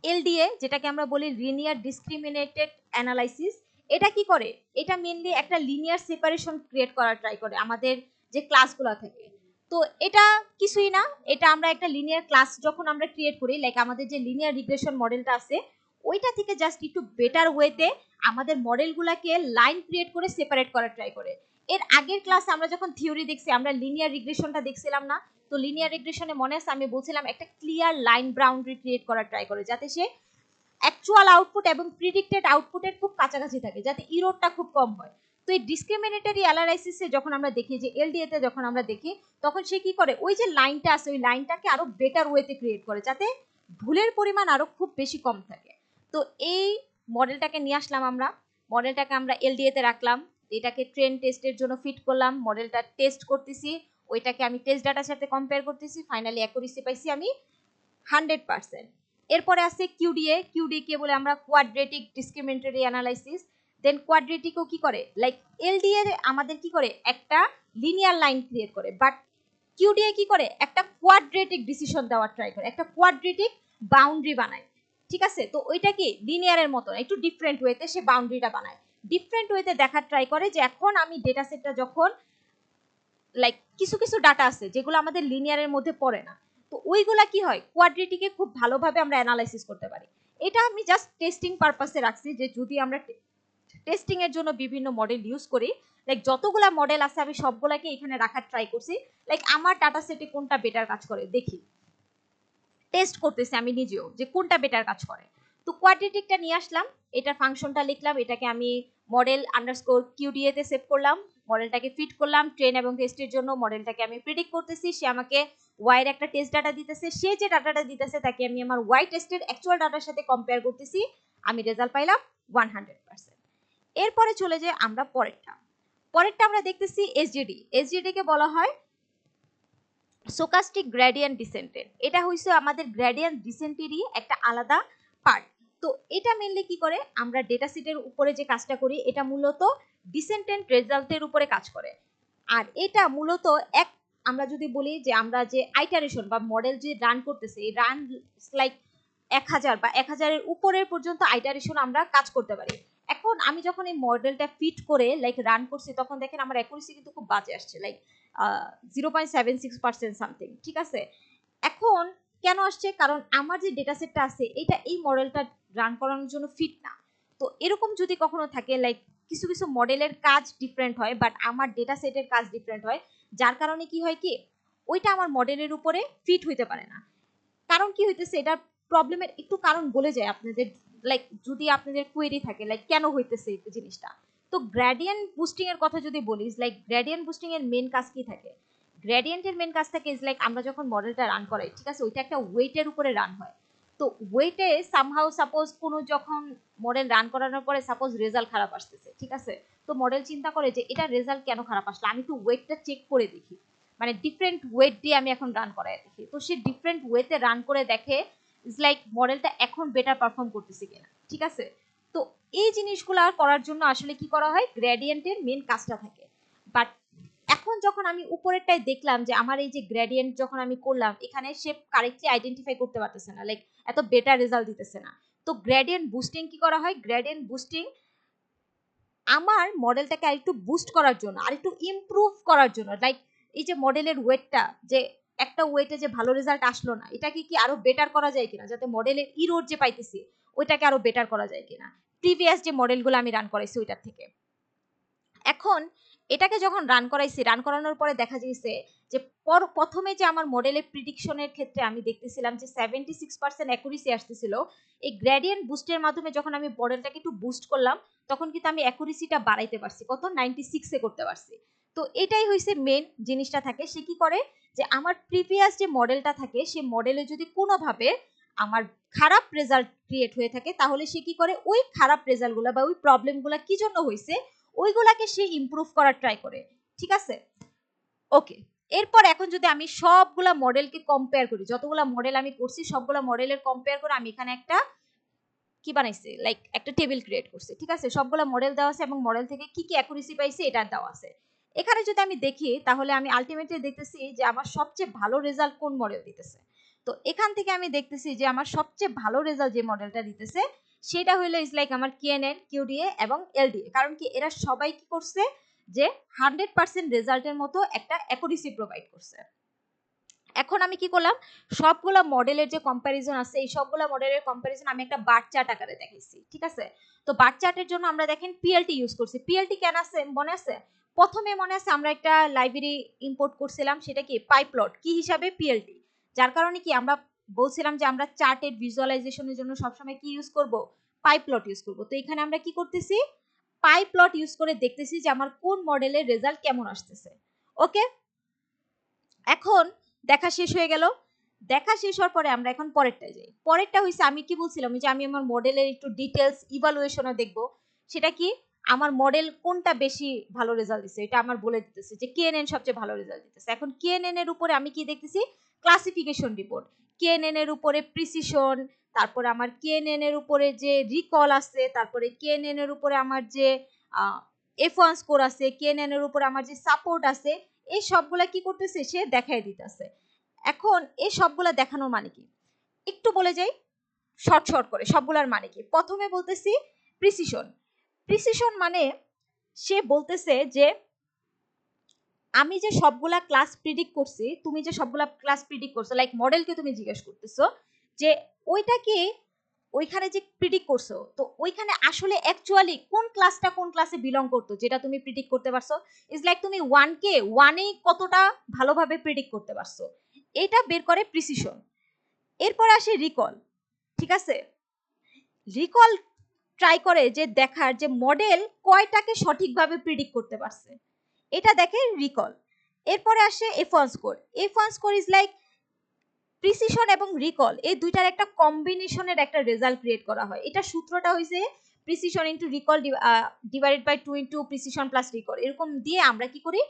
এলডিএ, যেটাকে আমরা বলি লিনিয়ার ডিসক্রিমিনেটেড অ্যানালাইসিস। এটা কি করে, এটা মেইনলি একটা লিনিয়ার সেপারেশন ক্রিয়েট করার ট্রাই করে আমাদের যে ক্লাসগুলো থাকে। তো এটা কিছুই না, এটা আমরা একটা লিনিয়ার ক্লাস যখন আমরা ক্রিয়েট করি, লাইক আমাদের যে লিনিয়ার রিগ্রেশন মডেলটা আছে ওইটা থেকে জাস্ট একটু বেটার ওয়েতে আমাদের মডেলগুলোকে লাইন ক্রিয়েট করে সেপারেট করার ট্রাই করে। এর আগের ক্লাসে আমরা যখন থিওরি দেখছি, আমরা লিনিয়ার রিগ্রেশনটা দেখছিলাম না? তো লিনিয়ার রিগ্রেশনে মনে আছে আমি বলছিলাম একটা ক্লিয়ার লাইন বাউন্ডারি ক্রিয়েট করার ট্রাই করে, যাতে সে অ্যাকচুয়াল আউটপুট এবং প্রিডিক্টেড আউটপুটের খুব কাছাকাছি থাকে, যাতে ইরোরটা খুব কম হয়। তো এই ডিসক্রিমিনেটরি অ্যানালাইসিসে যখন আমরা দেখি, যে এলডিএ তে যখন আমরা দেখি, তখন সে কি করে, ওই যে লাইনটা আছে ওই লাইনটাকে আরো বেটার ওয়েতে ক্রিয়েট করে, যাতে ভুলের পরিমাণ আরো খুব বেশি কম থাকে। তো এই মডেলটাকে নিয়ে আসলাম আমরা, মডেলটাকে আমরা এলডিএ তে রাখলাম, এটাকে ট্রেন টেস্টের জন্য ফিট করলাম, মডেলটা টেস্ট করতেছি, ওইটাকে আমি টেস্ট ডাটার সাথে কম্পেয়ার করতেছি, ফাইনালি অ্যাকুরেসি পাইছি আমি 100%। এরপরে আছে কিউডিএ। কিউডিএ কে বলে আমরা কোয়াড্রেটিক ডিসক্রিমিনেটরি অ্যানালাইসিস। দেন কোয়াড্রেটিকও কি করে, লাইক এলডিএ আমাদের কি করে একটা লিনিয়ার লাইন ক্রিয়েট করে, বাট কিউডিএ কি করে একটা কোয়াড্রেটিক ডিসিশন দেওয়ার ট্রাই করে, একটা কোয়াড্রেটিক বাউন্ডারি বানায়। ঠিক আছে, তো ওইটা কি লিনিয়ারের মতো একটু ডিফারেন্ট ওয়েতে সে বাউন্ডারিটা বানায়, ডিফারেন্ট ওয়েতে দেখার ট্রাই করে যে এখন আমি ডেটা সেটটা যখন, লাইক কিছু কিছু ডাটা আছে যেগুলো আমাদের লিনিয়ারের মধ্যে পড়ে না, তো ওইগুলা কি হয় কোয়াড্রেটিকে খুব ভালোভাবে আমরা অ্যানালাইসিস করতে পারি। এটা আমি জাস্ট টেস্টিং পারপাসে রাখছি, যে যদি আমরা টেস্টিং এর জন্য বিভিন্ন মডেল ইউজ করি, লাইক যতগুলা মডেল আছে আমি সবগুলাকে এখানে রাখার ট্রাই করছি, লাইক আমার ডাটা সেটে কোনটা বেটার কাজ করে দেখি, টেস্ট করতেছি আমি নিজেও যে কোনটা বেটার কাজ করে। তো কোয়াড্রেটিকটা নিয়ে আসলাম, এটার ফাংশনটা লিখলাম, এটাকে আমি মডেল আন্ডারস্কোর কিউডিএ তে সেভ করলাম, মডেলটাকে ফিট করলাম ট্রেন এবং টেস্টের জন্য, মডেলটাকে আমি প্রেডিক্ট করতেছি, সে আমাকে ওয়াই এর একটা টেস্ট ডাটা দিতেছে, সে যে ডাটাটা দিতেছে তাকে আমি আমার ওয়াই টেস্টের অ্যাকচুয়াল ডাটার সাথে কম্পেয়ার করতেছি, আমি রেজাল্ট পাইলাম 100%। এরপরে চলে যাই আমরা পরেরটা আমরা দেখতেছি এসজিডি। এসজিডি কে বলা হয় স্টোকাস্টিক গ্রেডিয়েন্ট ডিসেন্টেন্ট। এটা হইছে আমাদের গ্রেডিয়েন্ট ডিসেন্টেরই একটা আলাদা পার্ট। তো এটা মেইনলি কি করে, আমরা ডেটা সেটের উপরে যে কাজটা করি এটা মূলত ডিসেন্টেন্ট রেজাল্টের উপরে কাজ করে। আর এটা মূলত আমরা যদি বলি যে আমরা যে আইটারেশন বা মডেল যে রান করতেছে, এই রান লাইক 1000 বা 1000-এর উপরের পর্যন্ত আইটারেশন আমরা কাজ করতে পারি। এখন আমি যখন এই মডেলটা ফিট করে লাইক রান করছি, তখন দেখেন আমার অ্যাকুরেসি কিন্তু খুব বাজে আসছে, লাইক 0.76% সামথিং। ঠিক আছে, এখন কেন আসছে, কারণ আমার যে ডেটা সেটটা আছে এটা এই মডেলটা রান করানোর জন্য ফিট না। তো এরকম যদি কখনো থাকে, লাইক কিছু কিছু মডেলের কাজ ডিফারেন্ট হয় বাট আমার ডেটা সেটের কাজ ডিফারেন্ট হয়, যার কারণে কি হয় কি ওইটা আমার মডেলের উপরে ফিট হইতে পারে না। কারণ কি হইতেছে, এটা প্রবলেমের একটু কারণ বলে যায় আপনাদের, লাইক যদি আপনাদের কোয়েরি থাকে লাইক কেন হইতেছে এই জিনিসটা। তো গ্রেডিয়েন্ট বুস্টিং এর কথা যদি বলি, লাইক গ্রেডিয়েন্ট বুস্টিং এর মেন কাজ কি থাকে? গ্রেডিয়েন্টের মেন কাজ থাকে ইজ লাইক আমরা যখন মডেলটা রান করাই, ঠিক আছে, ওইটা একটা ওয়েটের উপরে রান হয়। তো ওয়েটে সামহাউ সাপোজ কোনো যখন মডেল রান করানোর পরে সাপোজ রেজাল্ট খারাপ আসতেছে, ঠিক আছে, তো মডেল চিন্তা করে যে এটা রেজাল্ট কেন খারাপ আসলো, আমি একটু ওয়েটটা চেক করে দেখি, মানে ডিফারেন্ট ওয়েট দিয়ে আমি এখন রান করাই দেখি। তো সে ডিফারেন্ট ওয়েতে রান করে দেখে ইজ লাইক মডেলটা এখন বেটার পারফর্ম করতেছে কিনা, ঠিক আছে। তো এই জিনিসগুলো করার জন্য আসলে কি করা হয়, গ্রেডিয়েন্টের মেন কাজটা থাকে। বাট এখন যখন আমি উপরেরটাই দেখলাম যে আমার এই যে গ্রেডিয়েন্ট যখন আমি করলাম, এখানে সে কারেক্টলি আইডেন্টিফাই করতে পারতেছে না, লাইক এত বেটার রেজাল্ট দিতেছে না। তো গ্রেডিয়েন্ট বুস্টিং কি করা হয়, গ্রেডিয়েন্ট বুস্টিং আমার মডেলটাকে আরেকটু বুস্ট করার জন্য, আরেকটু ইমপ্রুভ করার জন্য, লাইক এই যে মডেলের ওয়েটটা, যে একটা ওয়েটে যে ভালো রেজাল্ট আসলো না, এটাকে কি আরো বেটার করা যায় কিনা, যাতে মডেলের ইরোর যে পাইতেছি ওইটাকে আরো বেটার করা যায় কিনা প্রিভিয়াস যে মডেলগুলো আমি রান করাইছি ওইটার থেকে। এখন এটাকে যখন রান করাইছি, রান করানোর পরে দেখা যাচ্ছে যে প্রথমে যে আমার মডেলের প্রিডিকশনের ক্ষেত্রে আমি দেখতেছিলাম যে 76% অ্যাকুরেসি আসতেছিল, এই গ্রেডিয়েন্ট বুস্টের মাধ্যমে যখন আমি মডেলটাকে একটু বুস্ট করলাম তখন কিন্তু আমি অ্যাকুরেসিটা বাড়াইতে পারছি, কত 96 করতে পারছি। তো এটাই হইছে মেন জিনিসটা থাকে। সে কি করে যে আমার প্রিভিয়াস যে মডেলটা থাকে সেই মডেলে যদি কোনোভাবে আমার খারাপ রেজাল্ট ক্রিয়েট হয়ে থাকে, তাহলে সে কি করে ওই খারাপ রেজাল্টগুলো বা ওই প্রবলেমগুলো কি জন্য হয়েছে ওইগুলাকে সে ইমপ্রুভ করার ট্রাই করে, ঠিক আছে। ওকে, এরপর এখন যদি আমি সবগুলা মডেলকে কম্পেয়ার করি, যতগুলা মডেল আমি করছি সবগুলা মডেলের কম্পেয়ার করে আমি এখানে একটা কি বানাইছি, লাইক একটা টেবিল ক্রিয়েট করছি, ঠিক আছে, সবগুলা মডেল দেওয়া আছে এবং মডেল থেকে কি কি অ্যাকুরেসি পাইছে এটা দেওয়া আছে। এখানে যদি আমি দেখি তাহলে আমি আলটিমেটলি দেখতেছি যে আমার সবচেয়ে ভালো রেজাল্ট কোন মডেল দিতেছে। তো এখান থেকে আমি দেখতেছি যে আমার সবচেয়ে ভালো রেজাল্ট যে মডেলটা দিতেছে সেটা হলো ইজ লাইক আমার কিএনএন, কিউডিএ এবং এলডিএ। কারণ কি এরা সবাই কি করছে যে 100% রেজাল্টের মতো একটা অ্যাকুরেসি প্রোভাইড করছে। এখন আমি কি করলাম, সবগুলা মডেলের যে কম্প্যারিজন আছে এই সবগুলা মডেলের কম্প্যারিজন আমি একটা বার চার্ট আকারে দেখাইছি, ঠিক আছে। তো বার চার্টের জন্য আমরা দেখেন পিএলটি ইউজ করছি। পিএলটি কেন আছে মনে আছে? প্রথমে মনে আছে আমরা একটা লাইব্রেরি ইম্পোর্ট করছিলাম, সেটা কি পাইপ্লট কি হিসাবে পিএলটি, যার কারণে কি আমরা বলছিলাম যে আমরা চার্টের ভিজুয়ালাইজেশনের জন্য সবসময় কি ইউজ করব, পাইপ্লট ইউজ করব। তো এখানে আমরা কি করতেছি, পাইপ্লট ইউজ করে দেখতেছি যে আমার কোন মডেলের রেজাল্ট কেমন আসতেছে। ওকে, এখন দেখা শেষ হয়ে গেল। দেখা শেষ হওয়ার পরে আমরা এখন পরেরটায় যাই। পরেরটা হইছে আমি কি বলছিলাম যে আমি আমার মডেলের একটু ডিটেলস ইভালুয়েশনও দেখব। সেটা কি, আমার মডেল কোনটা বেশি ভালো রেজাল্ট দিচ্ছে এটা আমার বলে দিতেছে যে কেএনএন সবচেয়ে ভালো রেজাল্ট দিতেছে। এখন কেএনএন এর উপরে আমি কি দেখতেছি, ক্লাসিফিকেশন রিপোর্ট, কেএনএন এর উপরে প্রিসিশন, তারপরে আমার কেএনএন এর উপরে যে রিকল আছে, তারপরে কেএনএন এর উপরে আমার যে F1 স্কোর আছে, কেএনএন এর উপরে আমার যে সাপোর্ট আছে, এই সবগুলা কি করতেছে সে দেখাই দিতেছে। এখন এই সবগুলা দেখানোর মানে কি একটু বলে যাই শর্ট শর্ট করে, সবগুলার মানে কি। প্রথমে বলতেছি প্রিসিশন। প্রিসিশন মানে সে বলতেছে যে আমি যে সবগুলা ক্লাস প্রিডিক্ট করছি, তুমি যে সবগুলা ক্লাস প্রিডিক্ট করছো, লাইক মডেলকে তুমি জিজ্ঞেস করতেছো যে ওইটা কি ওইখানে যে প্রিডিক্ট করছো, তো ওইখানে আসলে অ্যাকচুয়ালি কোন ক্লাসটা কোন ক্লাসে বিলং করতো যেটা তুমি প্রিডিক্ট করতে পারছো। ইজ লাইক তুমি ওয়ানেই কতটা ভালোভাবে প্রিডিক্ট করতে পারছো, এটা বের করে প্রিসিশন। এরপর আসে রিকল, ঠিক আছে। রিকল ট্রাই করে যে দেখার যে মডেল কয়টাকে সঠিকভাবে প্রিডিক্ট করতে পারছে, এটা দেখে রিকল। এরপরে আসে F1 score. F1 score is like precision এবং রিকল এই দুইটার একটা কম্বিনেশনের একটা রেজাল্ট ক্রিয়েট করা হয়। এটা সূত্রটা হইছে precision into recall divided by 2 into precision plus recall, এরকম দিয়ে আমরা কি করি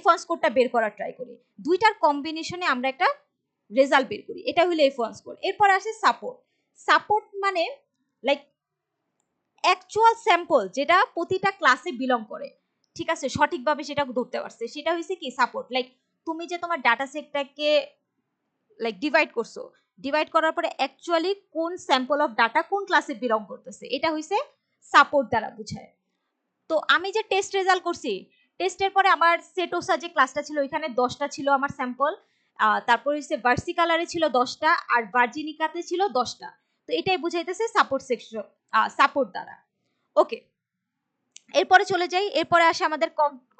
F1 স্কোরটা বের করার ট্রাই করি। দুইটার কম্বিনেশনে আমরা একটা রেজাল্ট বের করি, এটা হলো F1 স্কোর। এরপর আসে সাপোর্ট। সাপোর্ট মানে লাইক অ্যাকচুয়াল স্যাম্পল যেটা প্রতিটা ক্লাসে বিলং করে, ঠিক আছে, সঠিকভাবে সেটা ধরতে পারছে, সেটা হইছে কি সাপোর্ট। লাইক তুমি যে তোমার ডাটা সেটটাকে লাইক ডিভাইড করছো, ডিভাইড করার পরে অ্যাকচুয়ালি কোন স্যাম্পল অফ ডাটা কোন ক্লাসে বিলং করতেছে, এটা হইছে সাপোর্ট দ্বারা বুঝায়। তো আমি যে টেস্ট রেজাল্ট করছি, টেস্টের পরে আমার সেটোসা যে ক্লাসটা ছিল ওইখানে 10টা ছিল আমার স্যাম্পল, তারপর হচ্ছে ভার্সিকালারে ছিল 10টা আর ভার্জিনিকাতে ছিল 10টা। তো এটাই বুঝাইতেছে সাপোর্ট সেকশন, সাপোর্ট দ্বারা। ওকে, এরপরে চলে যাই। এরপরে আসে আমাদের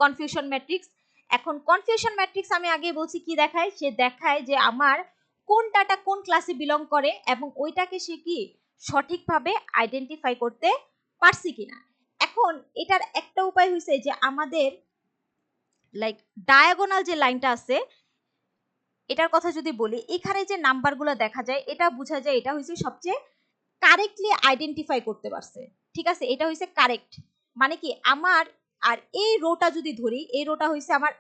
কনফিউশন ম্যাট্রিক্স। এখন কনফিউশন ম্যাট্রিক্স আমি আগে বলছি কি দেখায়, সে দেখায় যে আমার কোন ডাটা কোন ক্লাসে বিলং করে এবং ওইটাকে সে কি সঠিকভাবে আইডেন্টিফাই করতে পারছে কিনা। এখন এটার একটা উপায় হয়েছে যে আমাদের লাইক ডায়াগোনাল যে লাইনটা আছে এটার কথা যদি বলি, এখানে যে নাম্বারগুলো দেখা যায় এটা বোঝা যায় এটা হয়েছে সবচেয়ে কারেক্টলি আইডেন্টিফাই করতে পারছে। ঠিক আছে, এটা হয়েছে কারেক্ট। মানে কি আমার আর এই রোটা যদি ধরি, এই রোটা হয়েছে আমার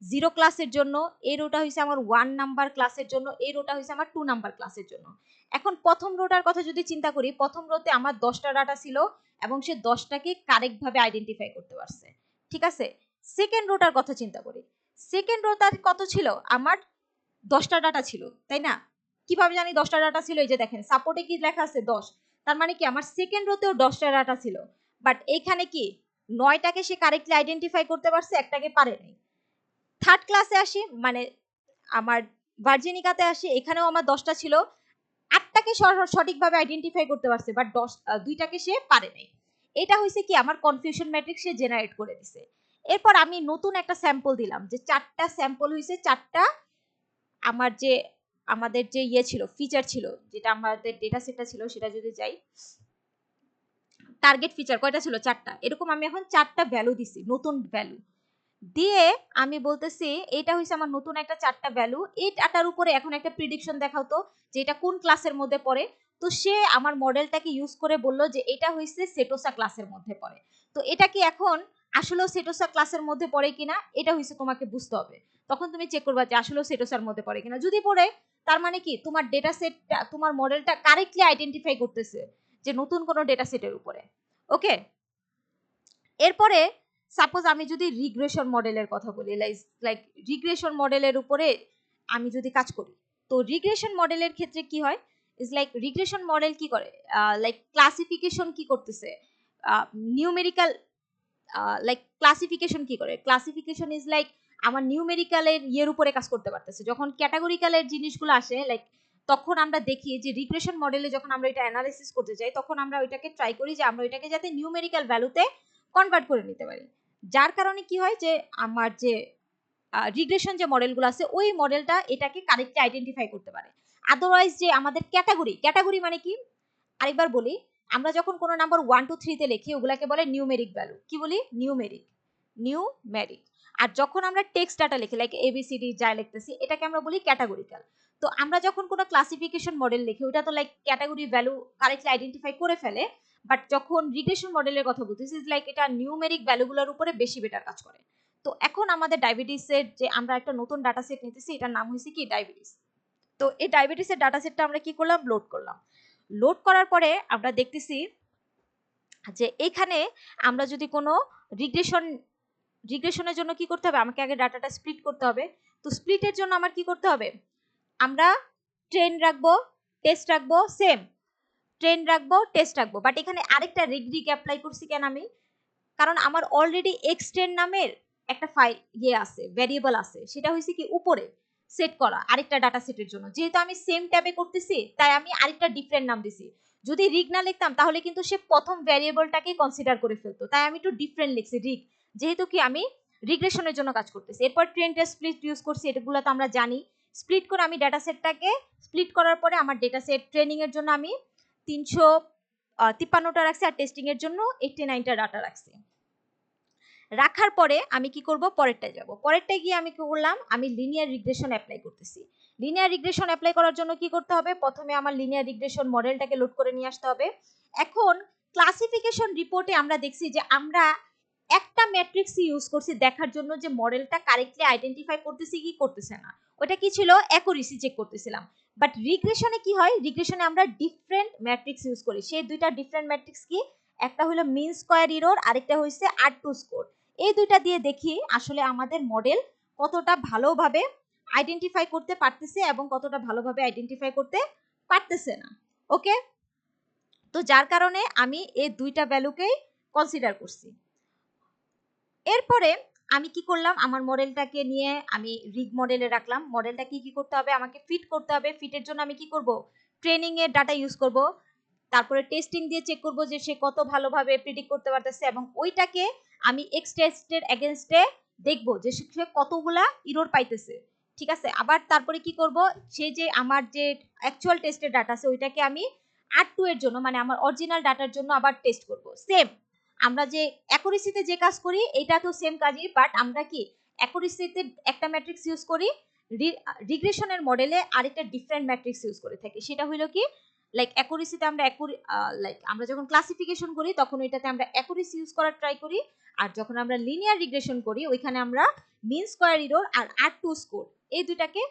0 ক্লাসের জন্য, এই রোটা হয়েছে আমার 1 নাম্বার ক্লাসের জন্য, এই রোটা হয়েছে আমার 2 নাম্বার ক্লাসের জন্য। এখন প্রথম রোটার কথা যদি চিন্তা করি, প্রথম রোতে আমার 10টা ডাটা ছিল এবং সে 10টাকে কারেক্ট ভাবে আইডেন্টিফাই করতে পারছে। ঠিক আছে, সেকেন্ড রোটার কথা চিন্তা করি, সেকেন্ড রোটার কত ছিল, আমার 10টা ডাটা ছিল, তাই না? কিভাবে জানি 10টা ডাটা ছিল, এই যে দেখেন সাপোর্টে কি লেখা আছে 10, তার মানে কি আমার সেকেন্ড রোতেও 10টা ডাটা ছিল, বাট এইখানে কি 9টাকে সে কারেক্টলি আইডেন্টিফাই করতে পারছে, একটাকে পারে নাই। থার্ড ক্লাসে আসি, মানে আমার ভার্জিনিকাতে আসি, এখানেও আমার 10টা ছিল, 8টাকে সঠিকভাবে আইডেন্টিফাই করতে পারছে, বাট 2টাকে সে পারে নাই। এটা হয়েছে কি আমার কনফিউশন ম্যাট্রিক্স সে জেনারেট করে দিছে। এরপর আমি নতুন একটা স্যাম্পল দিলাম, যে 4টা স্যাম্পল হয়েছে, 4টা আমার যে আমাদের যে ইয়ে ছিল, ফিচার ছিল, যেটা আমাদের ডেটা সেটটা ছিল, সেটা যদি যাই, টার্গেট ফিচার কয়টা ছিল, 4টা। এরকম আমি এখন 4টা ভ্যালু দিছি, নতুন ভ্যালু দিয়ে আমি বলতেছি এটা হইছে আমার নতুন একটা 4টা ভ্যালু, এই ডাটার উপরে এখন একটা প্রেডিকশন দেখাও তো যে এটা কোন ক্লাসের মধ্যে পড়ে। তো সে আমার মডেলটাকে ইউজ করে বলল যে এটা হইছে সেটোসা ক্লাসের মধ্যে পড়ে। তো এটা কি এখন আসলেও সেটোসা ক্লাসের মধ্যে পড়ে কিনা এটা হইছে তোমাকে বুঝতে হবে। তখন তুমি চেক করবা যে আসলেও সেটোসার মধ্যে পড়ে কিনা। যদি পড়ে, তার মানে কি তোমার ডেটা সেটটা, তোমার মডেলটা কারেক্টলি আইডেন্টিফাই করতেছে যে নতুন কোনো ডেটা সেটের উপরে। ওকে, এরপরে সাপোজ আমি যদি রিগ্রেশন মডেলের কথা বলি, লাইক রিগ্রেশন মডেলের উপরে আমি যদি কাজ করি, তো রিগ্রেশন মডেলের ক্ষেত্রে কি হয়, ইজ লাইক রিগ্রেশন মডেল কি করে, লাইক ক্লাসিফিকেশন কি করতেছে, নিউমেরিক্যাল, লাইক ক্লাসিফিকেশন কি করে, ক্লাসিফিকেশন ইজ লাইক আমার নিউমেরিক্যালের ইয়ের উপরে কাজ করতে পারতেছে। যখন ক্যাটাগরিক্যালের জিনিসগুলো আসে, লাইক তখন আমরা দেখি যে রিগ্রেশন মডেলে যখন আমরা এটা অ্যানালাইসিস করতে যাই, তখন আমরা ওইটাকে ট্রাই করি যে আমরা ওইটাকে যাতে নিউমেরিক্যাল ভ্যালুতে কনভার্ট করে নিতে পারি। যার কারণে কি হয় যে আমার যে রিগ্রেশন যে মডেলগুলো আছে, ওই মডেলটা এটাকে কারেক্টলি আইডেন্টিফাই করতে পারে। আদারওয়াইজ যে আমাদের ক্যাটাগরি মানে কি, আরেকবার বলি, আমরা যখন কোনো নাম্বার 1 2 3 তে লিখি, ওগুলাকে বলে নিউমেরিক ভ্যালু। কি বলি? নিউমেরিক। আর যখন আমরা টেক্সট ডাটা লিখি, লাইক এবিসিডি যা লিখতেছি, এটাকে আমরা বলি ক্যাটাগরিক্যাল। তো আমরা যখন কোনো ক্লাসিফিকেশন মডেল লিখি, ওটা তো like category value correctly identify করে ফেলে, বাট যখন রিগ্রেশন মডেলের কথা বলতেছি, লাইক এটা নিউমেরিক ভ্যালুগুলোর উপরে বেশি বেটার কাজ করে। তো এখন আমাদের ডায়াবেটিসের যে আমরা একটা নতুন ডাটা সেট নিতেছি, এটার নাম হয়েছে কি ডায়াবেটিস। তো এই ডায়াবেটিসের ডাটা সেটটা আমরা কি করলাম, লোড করলাম। লোড করার পরে আমরা দেখতেছি যে এখানে আমরা যদি কোনো রিগ্রেশনের জন্য কি করতে হবে, আমাকে আগে ডাটাটা স্প্লিট করতে হবে। তো স্প্লিটের জন্য আমার কি করতে হবে, আমরা ট্রেন রাখবো, টেস্ট রাখবো, সেম ট্রেন রাখবো, টেস্ট রাখবো, বাট এখানে আরেকটা রিগ অ্যাপ্লাই করছি কেন আমি, কারণ আমার অলরেডি এক্সটেন্ড নামের একটা ফাইল আছে, ভ্যারিয়েবল আছে, সেটা হয়েছে কি উপরে সেট করা আরেকটা ডাটা সেটের জন্য। যেহেতু আমি সেম ট্যাবে করতেছি, তাই আমি আরেকটা ডিফারেন্ট নাম দিছি। যদি রিগ না লিখতাম তাহলে কিন্তু সে প্রথম ভ্যারিয়েবলটাকেই কনসিডার করে ফেলতো, তাই আমি একটু ডিফারেন্ট লিখছি রিগ, যেহেতু কি আমি রিগ্রেশনের জন্য কাজ করতেছি। এরপর ট্রেন টেস্ট স্প্লিট ইউজ করছি, এগুলো তো আমরা জানি। স্প্লিট করে আমি ডাটা সেটটাকে স্প্লিট করার পরে আমার ডেটা সেট ট্রেনিং এর জন্য আমি 353টা রাখছি, আর টেস্টিং এর জন্য 89টা ডাটা রাখছি। রাখার পরে আমি কি করব, পরেরটায় যাব। পরেরটায় গিয়ে আমি কি করলাম, আমি লিনিয়ার রিগ্রেশন অ্যাপ্লাই করতেছি। লিনিয়ার রিগ্রেশন অ্যাপ্লাই করার জন্য কি করতে হবে, প্রথমে আমার লিনিয়ার রিগ্রেশন মডেলটাকে লোড করে নিয়ে আসতে হবে। এখন ক্লাসিফিকেশন রিপোর্টে আমরা দেখছি যে আমরা একটা ম্যাট্রিক্স ইউজ করছি দেখার জন্য যে মডেলটা কারেক্টলি আইডেন্টিফাই করতেছি কি করতেছে না। ওটা কি ছিল, অ্যাকুরেসি চেক করতেছিলাম। বাট রিগ্রেশনে কি হয়, রিগ্রেশনে আমরা ডিফারেন্ট ম্যাট্রিক্স ইউজ করি। সেই দুইটা ডিফারেন্ট ম্যাট্রিক্স কি, একটা হলো মিন স্কয়ার এরর, আরেকটা হইছে R2 স্কোর। এই দুইটা দিয়ে দেখি আসলে আমাদের মডেল কতটা ভালোভাবে আইডেন্টিফাই করতে পারতেছে এবং কতটা ভালোভাবে আইডেন্টিফাই করতে পারতেছে না। ওকে, তো যার কারণে আমি এই দুইটা ভ্যালুকেই কনসিডার করছি। এরপরে আমি কি করলাম, আমার মডেলটাকে নিয়ে আমি রিগ মডেলে রাখলাম। মডেলটাকে কি করতে হবে, আমাকে ফিট করতে হবে। ফিটের জন্য আমি কি করব, ট্রেনিং এর ডাটা ইউজ করব, তারপরে টেস্টিং দিয়ে চেক করব যে সে কত ভালোভাবে প্রেডিক্ট করতে পারতেছে, এবং ওইটাকে আমি এক্স টেস্টের এগেইনস্টে দেখব যে সে কতগুলা এরর পাইতেছে। ঠিক আছে, আবার তারপরে কি করব, সেই যে আমার যে অ্যাকচুয়াল টেস্টের ডাটা আছে ওইটাকে আমি R2 এর জন্য মানে আমার অরিজিনাল ডাটার জন্য আবার টেস্ট করব। সেম আমরা যে অ্যাকুরেসিতে যে কাজ করি এটা তো সেম কাজই, বাট আমরা কি অ্যাকুরেসিতে একটা ম্যাট্রিক্স ইউজ করি, রিগ্রেশনের মডেলে আরেকটা ডিফারেন্ট ম্যাট্রিক্স ইউজ করে থাকি। সেটা হলো কি লাইক অ্যাকুরেসিতে আমরা লাইক আমরা যখন ক্লাসিফিকেশন করি তখন ওইটাতে আমরা অ্যাকুরেসি ইউজ করার ট্রাই করি, আর যখন আমরা লিনিয়ার রিগ্রেশন করি ওইখানে আমরা মিন স্কয়ার এরর আর R2 স্কোর এই দুটাকে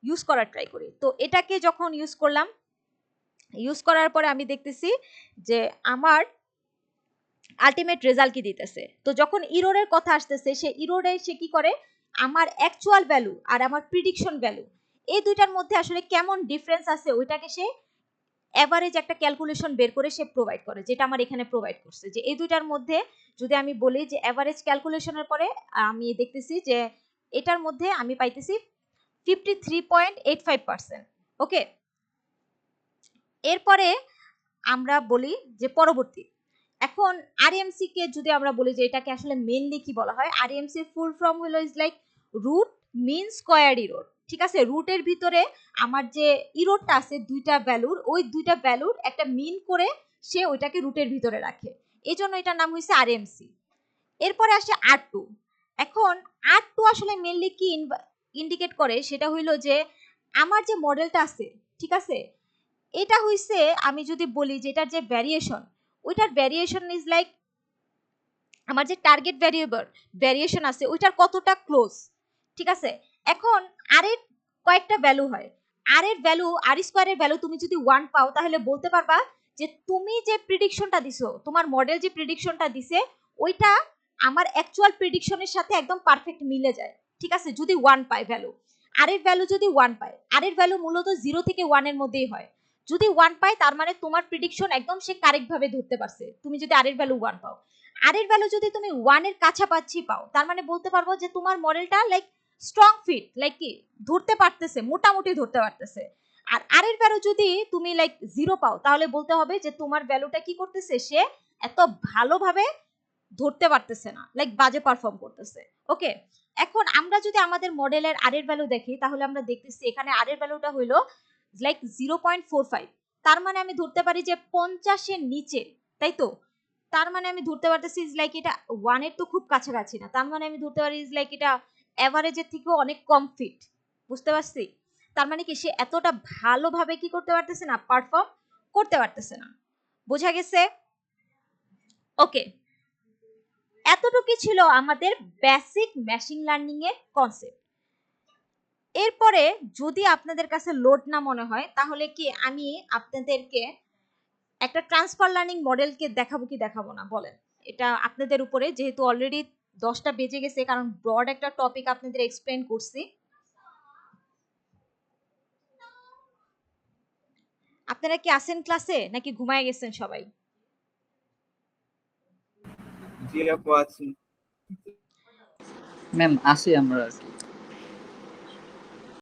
ইউজ করার ট্রাই করি। তো এটাকে যখন ইউজ করলাম, ইউজ করার পরে আমি দেখতেছি যে আমার আলটিমেট রেজাল্ট কি দিতেছে। তো যখন ইরোরের কথা আসতেছে সে ইরোরে সে কি করে আমার অ্যাকচুয়াল ভ্যালু আর আমার প্রিডিকশন ভ্যালু এই দুইটার মধ্যে আসলে কেমন ডিফারেন্স আছে ওইটাকে সে এভারেজ একটা ক্যালকুলেশন বের করে সে প্রোভাইড করে, যেটা আমার এখানে প্রোভাইড করছে যে এই দুইটার মধ্যে যদি আমি বলি যে এভারেজ ক্যালকুলেশনের পরে আমি দেখতেছি যে এটার মধ্যে আমি পাইতেছি 53.85%। ওকে, এরপরে আমরা বলি যে পরবর্তী এখন আরএমসি কে যদি আমরা বলি যে এটাকে আসলে মেইনলি কি বলা হয়, আরএমসি এর ফুল ফর্ম হলো is like root mean square error. ঠিক আছে, রুটের ভিতরে আমার যে ইররটা আছে দুইটা ভ্যালুর, ওই দুইটা ভ্যালুর একটা মিন করে সে ওইটাকে রুটের ভিতরে রাখে, এই জন্য এটার নাম হয়েছে আরএমসি। এরপরে আসে R2। এখন R2 আসলে মেইনলি কি ইন্ডিকেট করে সেটা হইলো যে আমার যে মডেলটা আছে, ঠিক আছে, এটা হইছে আমি যদি বলি যে এটার যে ভ্যারিয়েশন ওইটার ভ্যারিয়েশন ইজ লাইক আমার যে টার্গেট ভ্যারিয়েশন আছে ওইটার কতটা ক্লোজ। ঠিক আছে, এখন আর এর কয়েকটা ভ্যালু হয়, আর এর ভ্যালু আর স্কয়ারের ভ্যালু তুমি যদি 1 পাও তাহলে বলতে পারবা যে তুমি যে প্রেডিকশনটা দিছো, তোমার মডেল যে প্রেডিকশনটা দিছে ওইটা আমার অ্যাকচুয়াল প্রেডিকশনের সাথে একদম পারফেক্ট মিলে যায়। ঠিক আছে, যদি 1 পায় ভ্যালু, আর এর ভ্যালু যদি 1 পায়, আর এর ভ্যালু মূলত 0 থেকে 1 এর মধ্যেই হয়, যদি 1 পায় তার মানে তোমার প্রেডিকশন একদম সে কারেক্ট ভাবে ধরতে পারছে, তুমি যদি আর এর ভ্যালু 1 পাও। আর এর ভ্যালু যদি তুমি 1 এর কাছাকাছি পাও তার মানে বলতে পারবো যে তোমার মডেলটা লাইক স্ট্রং ফিট, লাইক কি ধরতে পারতেছে, মোটামুটি ধরতে পারতেছে। আর আর এর ভ্যালু যদি তুমি লাইক 0 পাও তাহলে বলতে হবে যে তোমার ভ্যালুটা কি করতেছে, সে এত ভালোভাবে ধরতে পারতেছে না, লাইক বাজে পারফর্ম করতেছে। ওকে, এখন আমরা যদি আমাদের মডেলের আর এর ভ্যালু দেখি তাহলে আমরা দেখতেছি এখানে আর এর ভ্যালুটা হইলো লাইক 0.45, তার মানে আমি ধরতে পারি যে 50 এর নিচে, তাই তো, তার মানে আমি ধরতে পারতেছি ইজ লাইক এটা 1 এর তো খুব কাছাকাছি না, তার মানে আমি ধরতে পারি ইজ লাইক এটা এভারেজের থেকেও অনেক কম ফিট। বুঝতে পারছি, তার মানে কি সে এতটা ভালোভাবে কি করতে পারতেছে না, পারফর্ম করতে পারতেছে না। বোঝা গেছে? ওকে, এতটুকু ছিল আমাদের বেসিক মেশিন লার্নিং এর কনসেপ্ট। এরপরে যদি আপনাদের কাছে লোড না মনে হয় তাহলে কি আমি আপনাদেরকে একটা ট্রান্সফার লার্নিং মডেলকে দেখাবো কি দেখাবো না বলেন, এটা আপনাদের উপরে, যেহেতু অলরেডি 10টা বেজে গেছে, কারণ ব্রড একটা টপিক আপনাদের এক্সপ্লেন করছি। আপনারা কি আছেন ক্লাসে নাকি ঘুমায় গেছেন সবাই? জি আপু আছি ম্যাম, আসি আমরা।